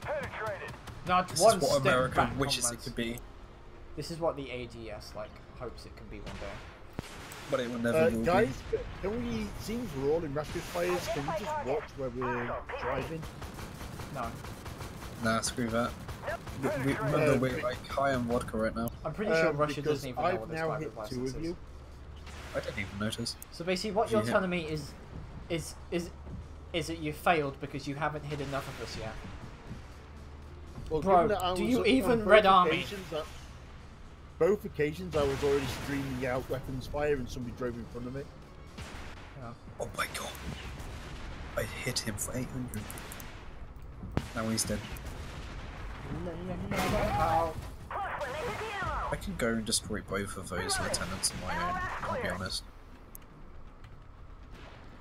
Penetrated. Not This one is what step America back, wishes comrades. it could be, This is what the ADS hopes it can be one day. but it will never will Guys, can we, seems we're all in rapid fires, can we just watch where we're driving? No, be. Nah, screw that. Remember, we're like high on vodka right now. I'm pretty sure Russia Because doesn't even know I've what this now private hit license two is. of you. I didn't even notice. So basically, what you're Yeah. telling me is that you failed because you haven't hit enough of us yet. Well, Bro, given that I do was you on even both Red Army? Both occasions I was already streaming out weapons fire and somebody drove in front of me. Yeah. Oh my god. I hit him for 800. Now he's dead. I can go and destroy both of those lieutenants on my own, I'll be honest.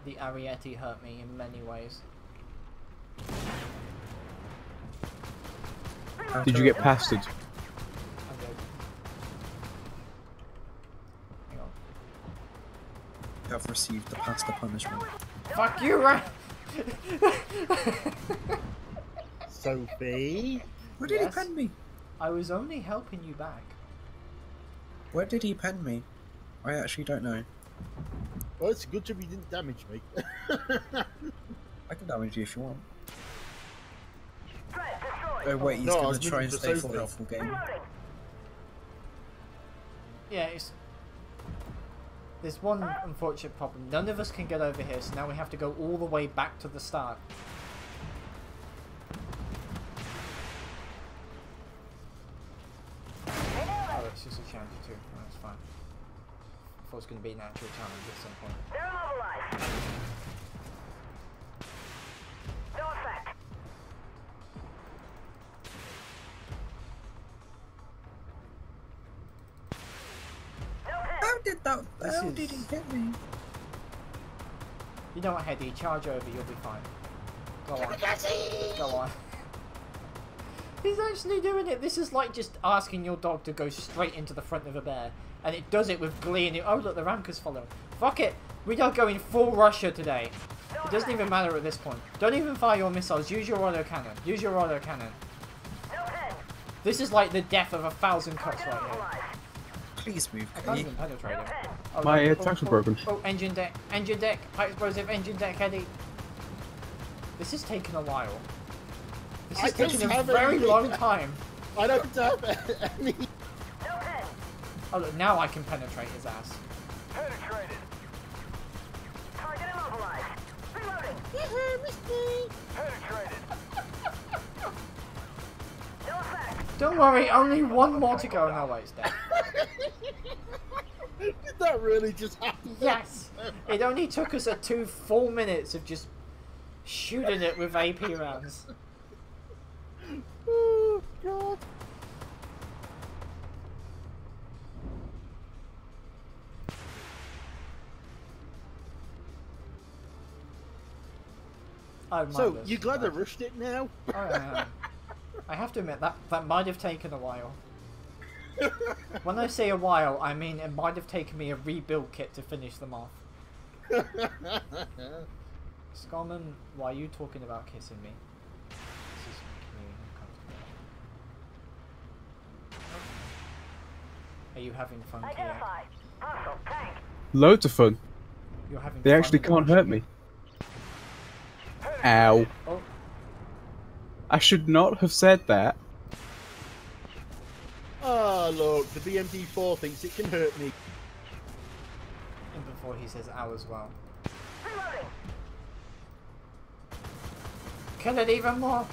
The Ariete hurt me in many ways. Did you get pasted? I did. Hang on. You have received the pasta punishment. Fuck you, right? Sophie? Where did Yes? he pen me? I was only helping you back. Where did he pen me? I actually don't know. Well, it's a good job you didn't damage me. I can damage you if you want. Threat destroyed. Oh wait, he's No, I gonna was try and looking for stay full Sophie. health full game. Reloading. Yeah, there's one unfortunate problem. None of us can get over here, so now we have to go all the way back to the start. Oh, it's just a challenge too. Oh, that's fine. I thought it was going to be an actual challenge at some point. They're immobilized. No effect. No hit. How did that? This How is- did he hit me? You know what, Hedy? Charge over, you'll be fine. Go on. Go on. He's actually doing it. This is like just asking your dog to go straight into the front of a bear. And it does it with glee and oh look, the Ramkas follow. Fuck it. We are going full Russia today. It doesn't even matter at this point. Don't even fire your missiles. Use your autocannon. Use your autocannon. No hit. This is like the death of 1,000 cuts right here. Immobilized. Please move, I can't Kay. even penetrate No him. hit. Oh, My no. attacks were broken. Oh, engine deck. Engine deck. High explosive engine deck, Hedy. This is taking a while. This I is taking don't a have very any. long time. I don't have any. No hit. Oh look, now I can penetrate his ass. Penetrated. Target immobilized. Reloading. Penetrated. No effect. Don't worry, only one more to go. No, wait, it's dead. Did that really just happen? Yes! It only took us 2 full minutes of just shooting it with AP rounds. Oh, God. Oh, So, mindless. you glad I rushed it now? Oh, yeah. I have to admit, that might have taken a while. When I say a while, I mean it might have taken me a rebuild kit to finish them off. Scarman, why are you talking about kissing me? This is making me uncomfortable. Are you having fun, Kia? Identified. Hostile tank. Loads of fun. You're having They fun actually in can't the hurt me. Ow. Oh, I should not have said that. Ah, look, the BMD4 thinks it can hurt me. and before he says ow as well. Reloading. Kill it even more!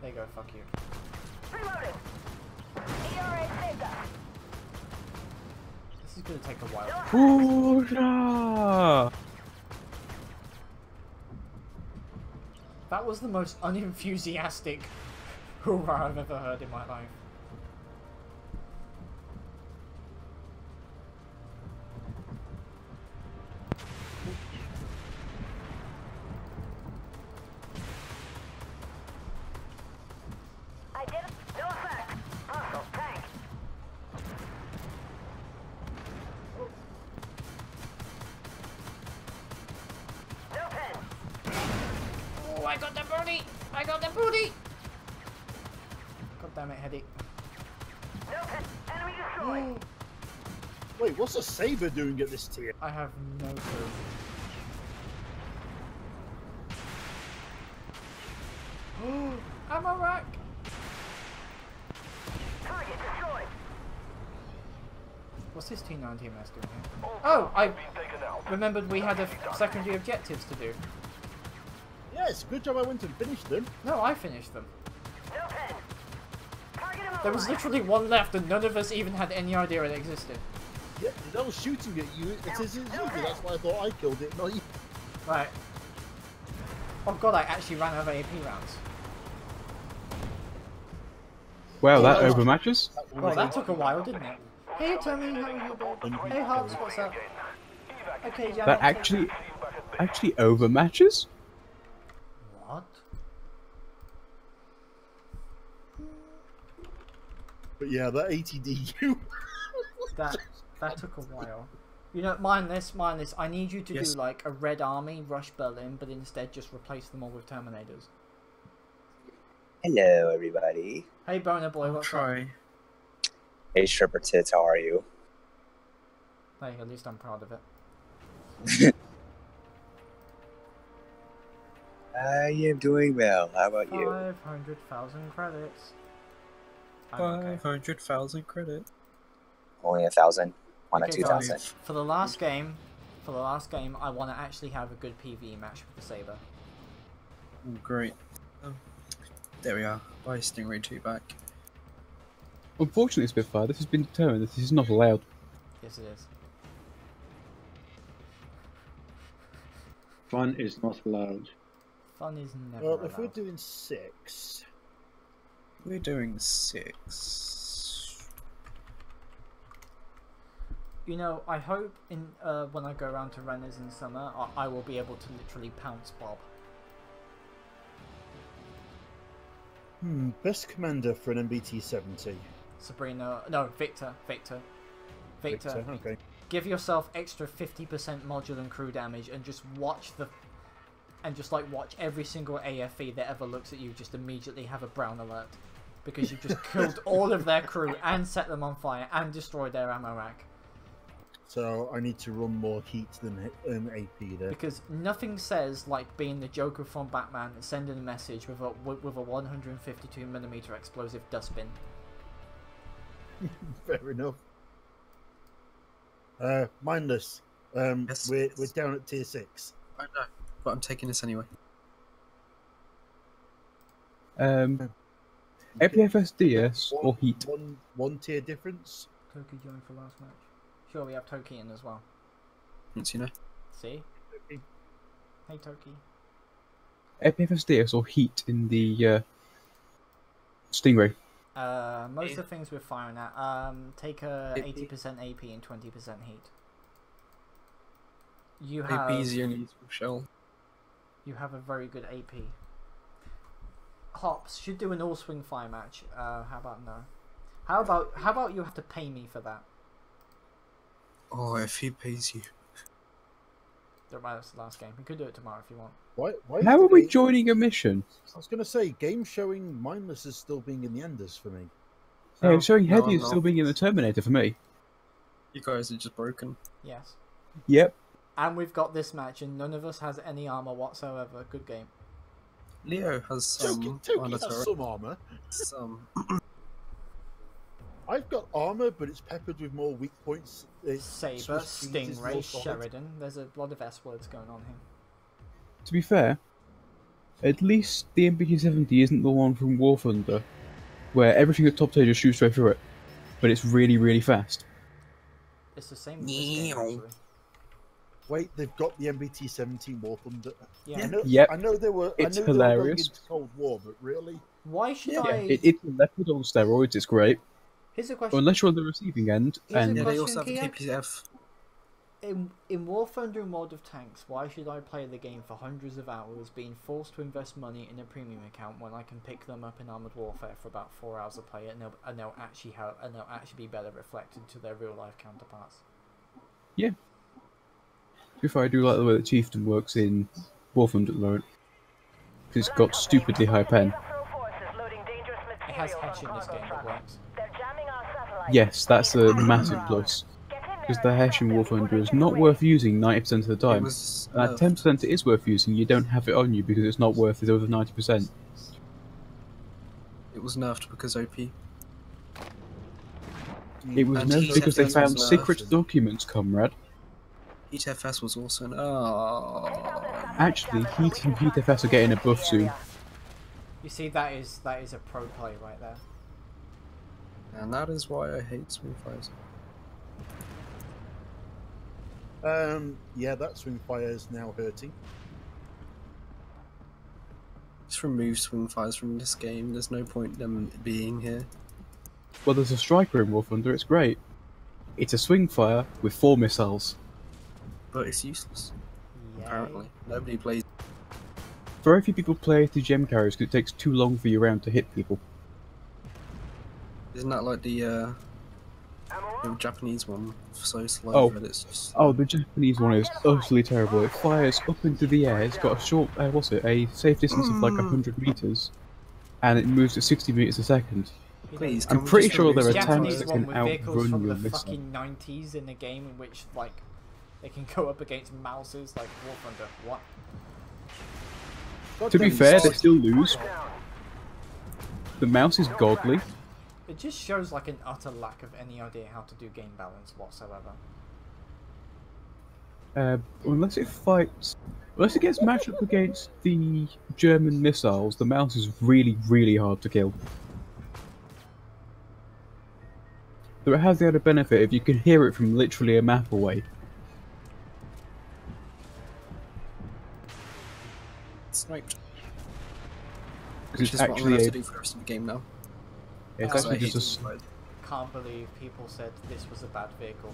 There you go, fuck you. Reloading. ERA saved us. This is gonna take a while. Hoorah! That was the most unenthusiastic hoorah I've ever heard in my life. I did it. No effect. Hostile tank. No pen. Oh, I got the booty! I got the booty! God damn it, Heady. No pen. Enemy destroyed. Wait, what's a saber doing at this tier? I have no clue. Ammo rack! Target destroyed. What's this T90 MS doing here? Oh, I remembered we had secondary objectives to do. Yes, good job I went and finished them. No, I finished them. No pen. Target immobilized. There was literally one left and none of us even had any idea it existed. Yeah, I was shooting at you. It is you. That's why I thought I killed it, not you. Right. Oh god, I actually ran out of AP rounds. Wow, that overmatches? Well, that took a while, didn't it? Hey, Tommy, how are you doing? Hey, Hobbs, what's up? Okay, Janet. That actually overmatches? What? But yeah, that ATDU. That took a while. You know, mind this. I need you to do like a Red Army rush Berlin, but instead just replace them all with Terminators. Hello, everybody. Hey, Boner Boy, what's up? Hey, Stripper Tits, how are you? Hey, at least I'm proud of it. I am doing well. How about you? 500,000 credits. 500,000 credit. Only 1,000. One or Okay, 2,000. guys, for the last game, I want to actually have a good PvE match with the Saber. Oh, great. There we are. Buy Stingray 2 back. Unfortunately, Spitfire, this has been determined that this is not allowed. Yes, it is. Fun is not allowed. Fun is never Well, allowed. if we're doing 6... We're doing 6. You know, I hope in when I go around to Renners in summer, I will be able to literally pounce Bob. Best commander for an MBT 70. Sabrina, no, Victor. Okay. Give yourself extra 50% module and crew damage, and just watch watch every single AFE that ever looks at you just immediately have a brown alert, because you've just killed all of their crew and set them on fire and destroyed their ammo rack. So I need to run more heat than AP there. Because nothing says like being the Joker from Batman sending a message with a 152mm explosive dustbin. Fair enough. Mindless. Yes. We're down at tier 6. I know, but I'm taking this anyway. APFS DS or Heat? One tier difference. Toki joined for last match. Sure, we have Toki in as well. Once you know. See? Hey, Toki. APFS DS or Heat in the Stingray? Most of the things we're firing at. Take a 80% AP and 20% heat. You have AP is the only useful shell. You have a very good AP. Hops should do an all swing fire match. How about no? How about you have to pay me for that? Oh, if he pays you. Don't mind, that's the last game. We could do it tomorrow if you want. Why How is are the we game- joining a mission? I was going to say, game showing Mindless is still being in the Enders for me. Yeah, it's showing no, Heavy I'm is still not. being in the Terminator for me. You guys are just broken. Yes. Yep. And we've got this match, and none of us has any armor whatsoever. Good game. Leo has some. Toki has some armor. Some. I've got armor, but it's peppered with more weak points. Saber, Swiss cheese is more Stingray, solid. Sheridan. There's a lot of S words going on here. To be fair, at least the MBT-70 isn't the one from War Thunder, where everything at top tier just shoots straight through it, but it's really, really fast. It's the same with this game, actually. Wait, they've got the MBT-17 War Thunder. Yeah. Yep. I know they were. It's I know they were going hilarious. into Cold War, but really, Why should Yeah, I... it's a leopard on steroids, it's great. Here's a question. Unless you're on the receiving end, Here's a and Yeah, they question, also have a Kia? KPF. In War Thunder and World of Tanks, why should I play the game for hundreds of hours, being forced to invest money in a premium account when I can pick them up in Armored Warfare for about 4 hours of play, and they'll actually be better reflected to their real life counterparts? yeah. If I do like the way that Chieftain works in War Thunder at the moment, 'cause it's got stupidly high pen. It has Hesh in this game that works. Yes, that's a massive plus. Because the Hesh in War Thunder is not worth using 90% of the time. At 10% it is worth using, you don't have it on you because it's not worth it over 90%. It was nerfed because OP. It was And nerfed because they TFS found was secret nerfed. documents, comrade. HFS was also oh. Actually, Heat and HeatFS are getting a buff soon. You see, that is a pro play right there. And that is why I hate swing fires. Yeah, that swing fire is now hurting. Just remove swing fires from this game. There's no point them being here. Well, there's a striker in War Thunder, it's great. It's a swing fire with 4 missiles. But it's useless. Yay. Apparently. Nobody plays. Very few people play the gem carriers because it takes too long for your round to hit people. Isn't that like the Japanese one? So slow Oh. that it's just... Oh, the Japanese one is utterly terrible. It fires up into the air, it's got a short, a safe distance of like 100 meters, and it moves at 60 meters a second. Please, I'm can we pretty just sure remove there are swing tanks Japanese that fires? one can with vehicles outrun from your the missile. fucking 90s in a game in which, like, they can go up against mouses like War Thunder. What? To be fair, they still lose. The mouse is godly. It just shows like an utter lack of any idea how to do game balance whatsoever. Unless it gets matched up against the German missiles, the mouse is really, really hard to kill. Though it has the added benefit if you can hear it from literally a map away. Sniped. Because Which it's is what I'm gonna actually have to do for the rest of the game now. it's Because I actually hate just a, swing fires. Can't believe people said this was a bad vehicle.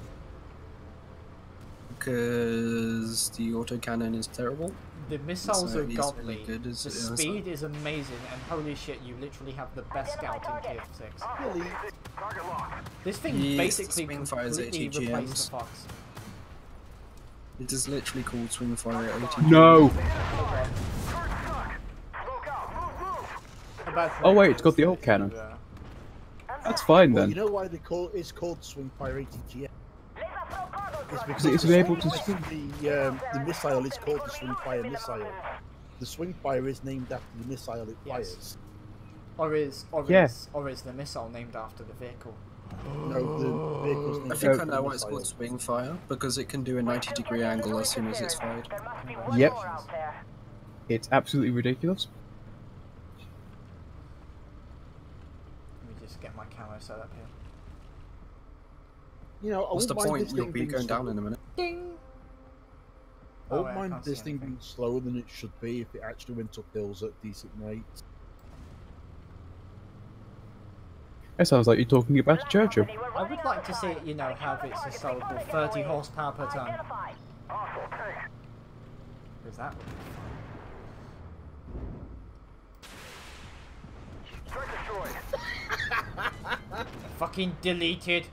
Because the autocannon is terrible. The missiles So are it is godly, really good, the is it? speed is amazing, and holy shit, you literally have the best scout in Tier 6. This thing Yes, basically swing fires completely replaced ATGMs. the Fox. It is literally called swing fire at 80. no! A bad Oh wait, thing it's got the is old that cannon. you, That's fine Well, then. you know why it's called swing fire ATGM? It's because It's the able to swing- the missile is called the swing fire missile. The swing fire is named after the missile it Yes. fires. or is the missile named after the vehicle? No, the vehicle's named I think I after know the why it's missile. called swing fire, because it can do a 90-degree angle as soon as it's fired. Yep. It's absolutely ridiculous. Let me just get my camo set up here. You know, I What's the wouldn't mind point? this You'll thing be being going slow. down in a minute. Ding! I Oh, wouldn't wait, I mind can't this see thing anything. being slower than it should be if it actually went up hills at decent rates. That sounds like you're talking about a Churchill. I would like to see it, you know, have its historical 30 horsepower per ton. Because that would be fun. Fucking deleted.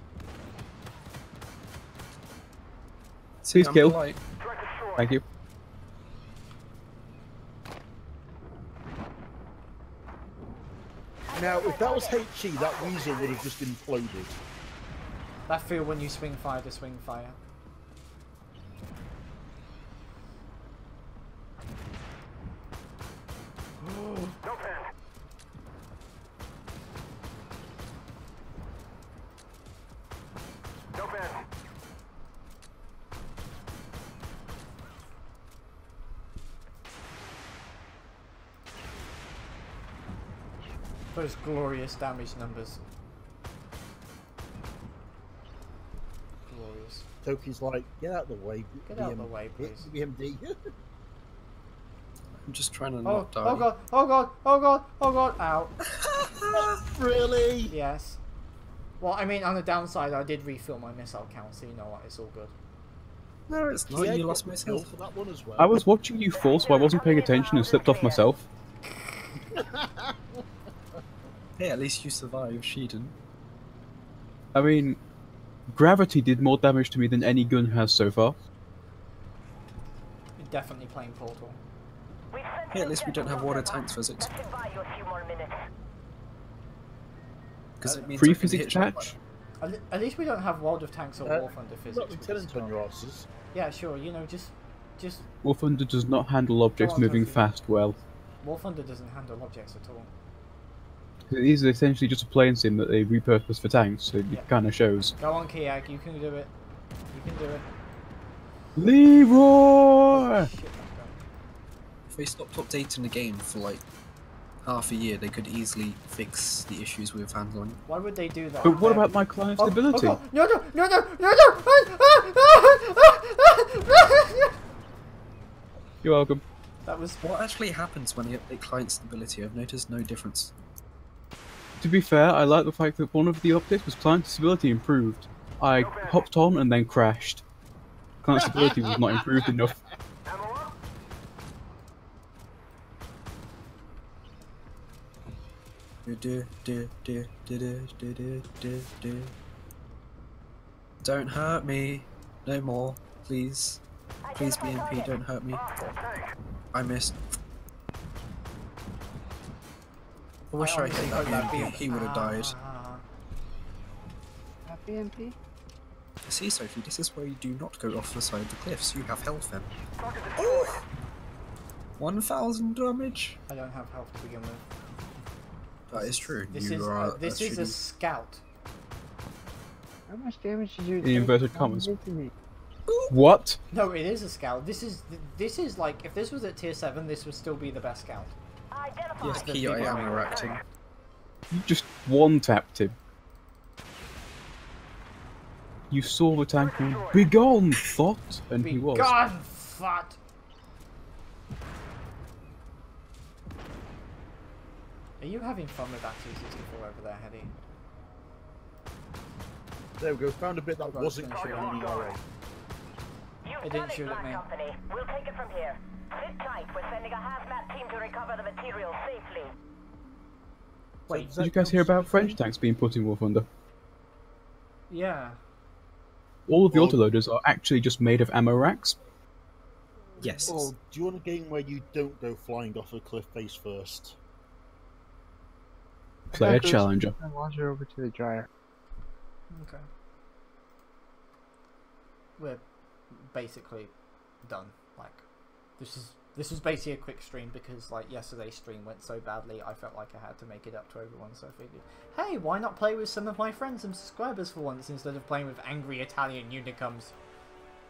Please kill. Polite. Thank you. Now, if that was HE, that weasel would have just imploded. That feel when you swing fire to swing fire. Those glorious damage numbers. Glorious. Toki's like, get out of the way. Get out of the way, please. BMD. I'm just trying to Oh, not die. oh god, oh god, oh god, oh god, ow. Really? Yes. Well, I mean, on the downside, I did refill my missile count, so you know what, it's all good. No, it's not. Yeah, You lost my kill health. for that one as well. I was watching you fall, so I wasn't paying attention and slipped off myself. Hey, at least you survived. She didn't. I mean, gravity did more damage to me than any gun has so far. You're definitely playing Portal. Hey, at least we don't have water tanks physics. Because it means Free I can physics hit shot patch? At least we don't have World of Tanks or War Thunder physics. Not Lieutenant on your asses. Yeah, sure, you know, just... War Thunder does not handle objects Go on, moving Toki. fast well. War Thunder doesn't handle objects at all. It is essentially just a plane sim that they repurpose for tanks, so Yeah. it kind of shows. Go on, Kiag, you can do it. You can do it. Leroy! Shit, If they stopped updating the game for like half a year, they could easily fix the issues with handling. why would they do that? But what about my client Oh, stability? oh, no, no, no, no, no, no! You're welcome. That was... What actually happens when they update client stability? I've noticed no difference. To be fair, I like the fact that one of the updates was client stability improved. I hopped on and then crashed. Client stability was not improved enough. Don't hurt me. No more. Please. Please, BMP, don't hurt me. I missed. I wish I hit that BMP. He would have died. BMP? See, Sophie, this is where you do not go off the side of the cliffs. You have health then. Oh! 1,000 damage? I don't have health to begin with. That is true. This You is are this is a scout. How much damage did you In inverted take commas. to me? What? No, it is a scout. This is like, if this was at tier 7, this would still be the best scout. Yes, Key, I am eracting. You just one-tapped him. You saw the tank and begone, thought, and he was. Begone, thought! Are you having fun with that 264 over there, Hedy? There we go, found a bit that wasn't gonna shoot clearly arrow. It didn't shoot at me. Company. We'll take it from here. Sit tight. We're sending a hazmat team to recover the materials safely. Wait, Did you guys hear about French tanks being put in War Thunder? yeah. All of the Well- autoloaders are actually just made of ammo racks. Yes. Oh, do you want a game where you don't go flying off a cliff face first? Play a challenger. And launch it over to the dryer. Okay. We're basically done. Like, this is basically a quick stream because like yesterday's stream went so badly I felt like I had to make it up to everyone, so I figured, hey, why not play with some of my friends and subscribers for once instead of playing with angry Italian unicums.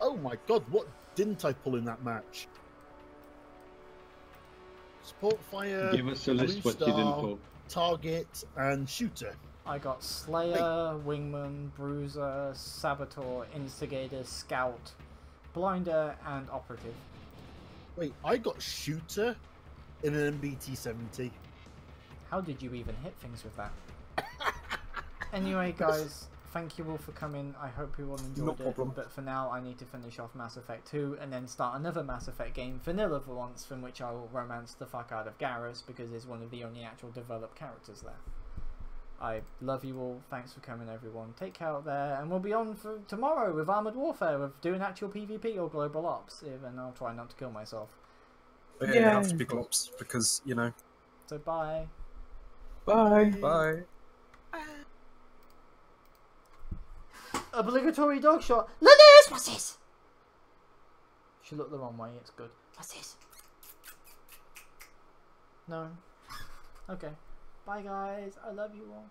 Oh my god, what didn't I pull in that match? Support fire, Give us a list Blue what you didn't Star, pull. Target, and Shooter. I got Slayer, Wingman, Bruiser, Saboteur, Instigator, Scout, Blinder, and Operative. Wait, I got Shooter in an MBT-70. How did you even hit things with that? Anyway, guys, thank you all for coming. I hope you all enjoyed No it. problem. But for now, I need to finish off Mass Effect 2 and then start another Mass Effect game, vanilla for once, from which I will romance the fuck out of Garrus because he's one of the only actual developed characters there. I love you all. Thanks for coming, everyone. Take care out there, and we'll be on for tomorrow with Armored Warfare, with doing actual PvP or Global Ops, and I'll try not to kill myself. But yeah, it has to be Glops because, you know. So bye. Bye. Bye. Obligatory dog shot. Linus, what's this? She looked the wrong way. It's good. What's this? No. Okay. Bye, guys. I love you all.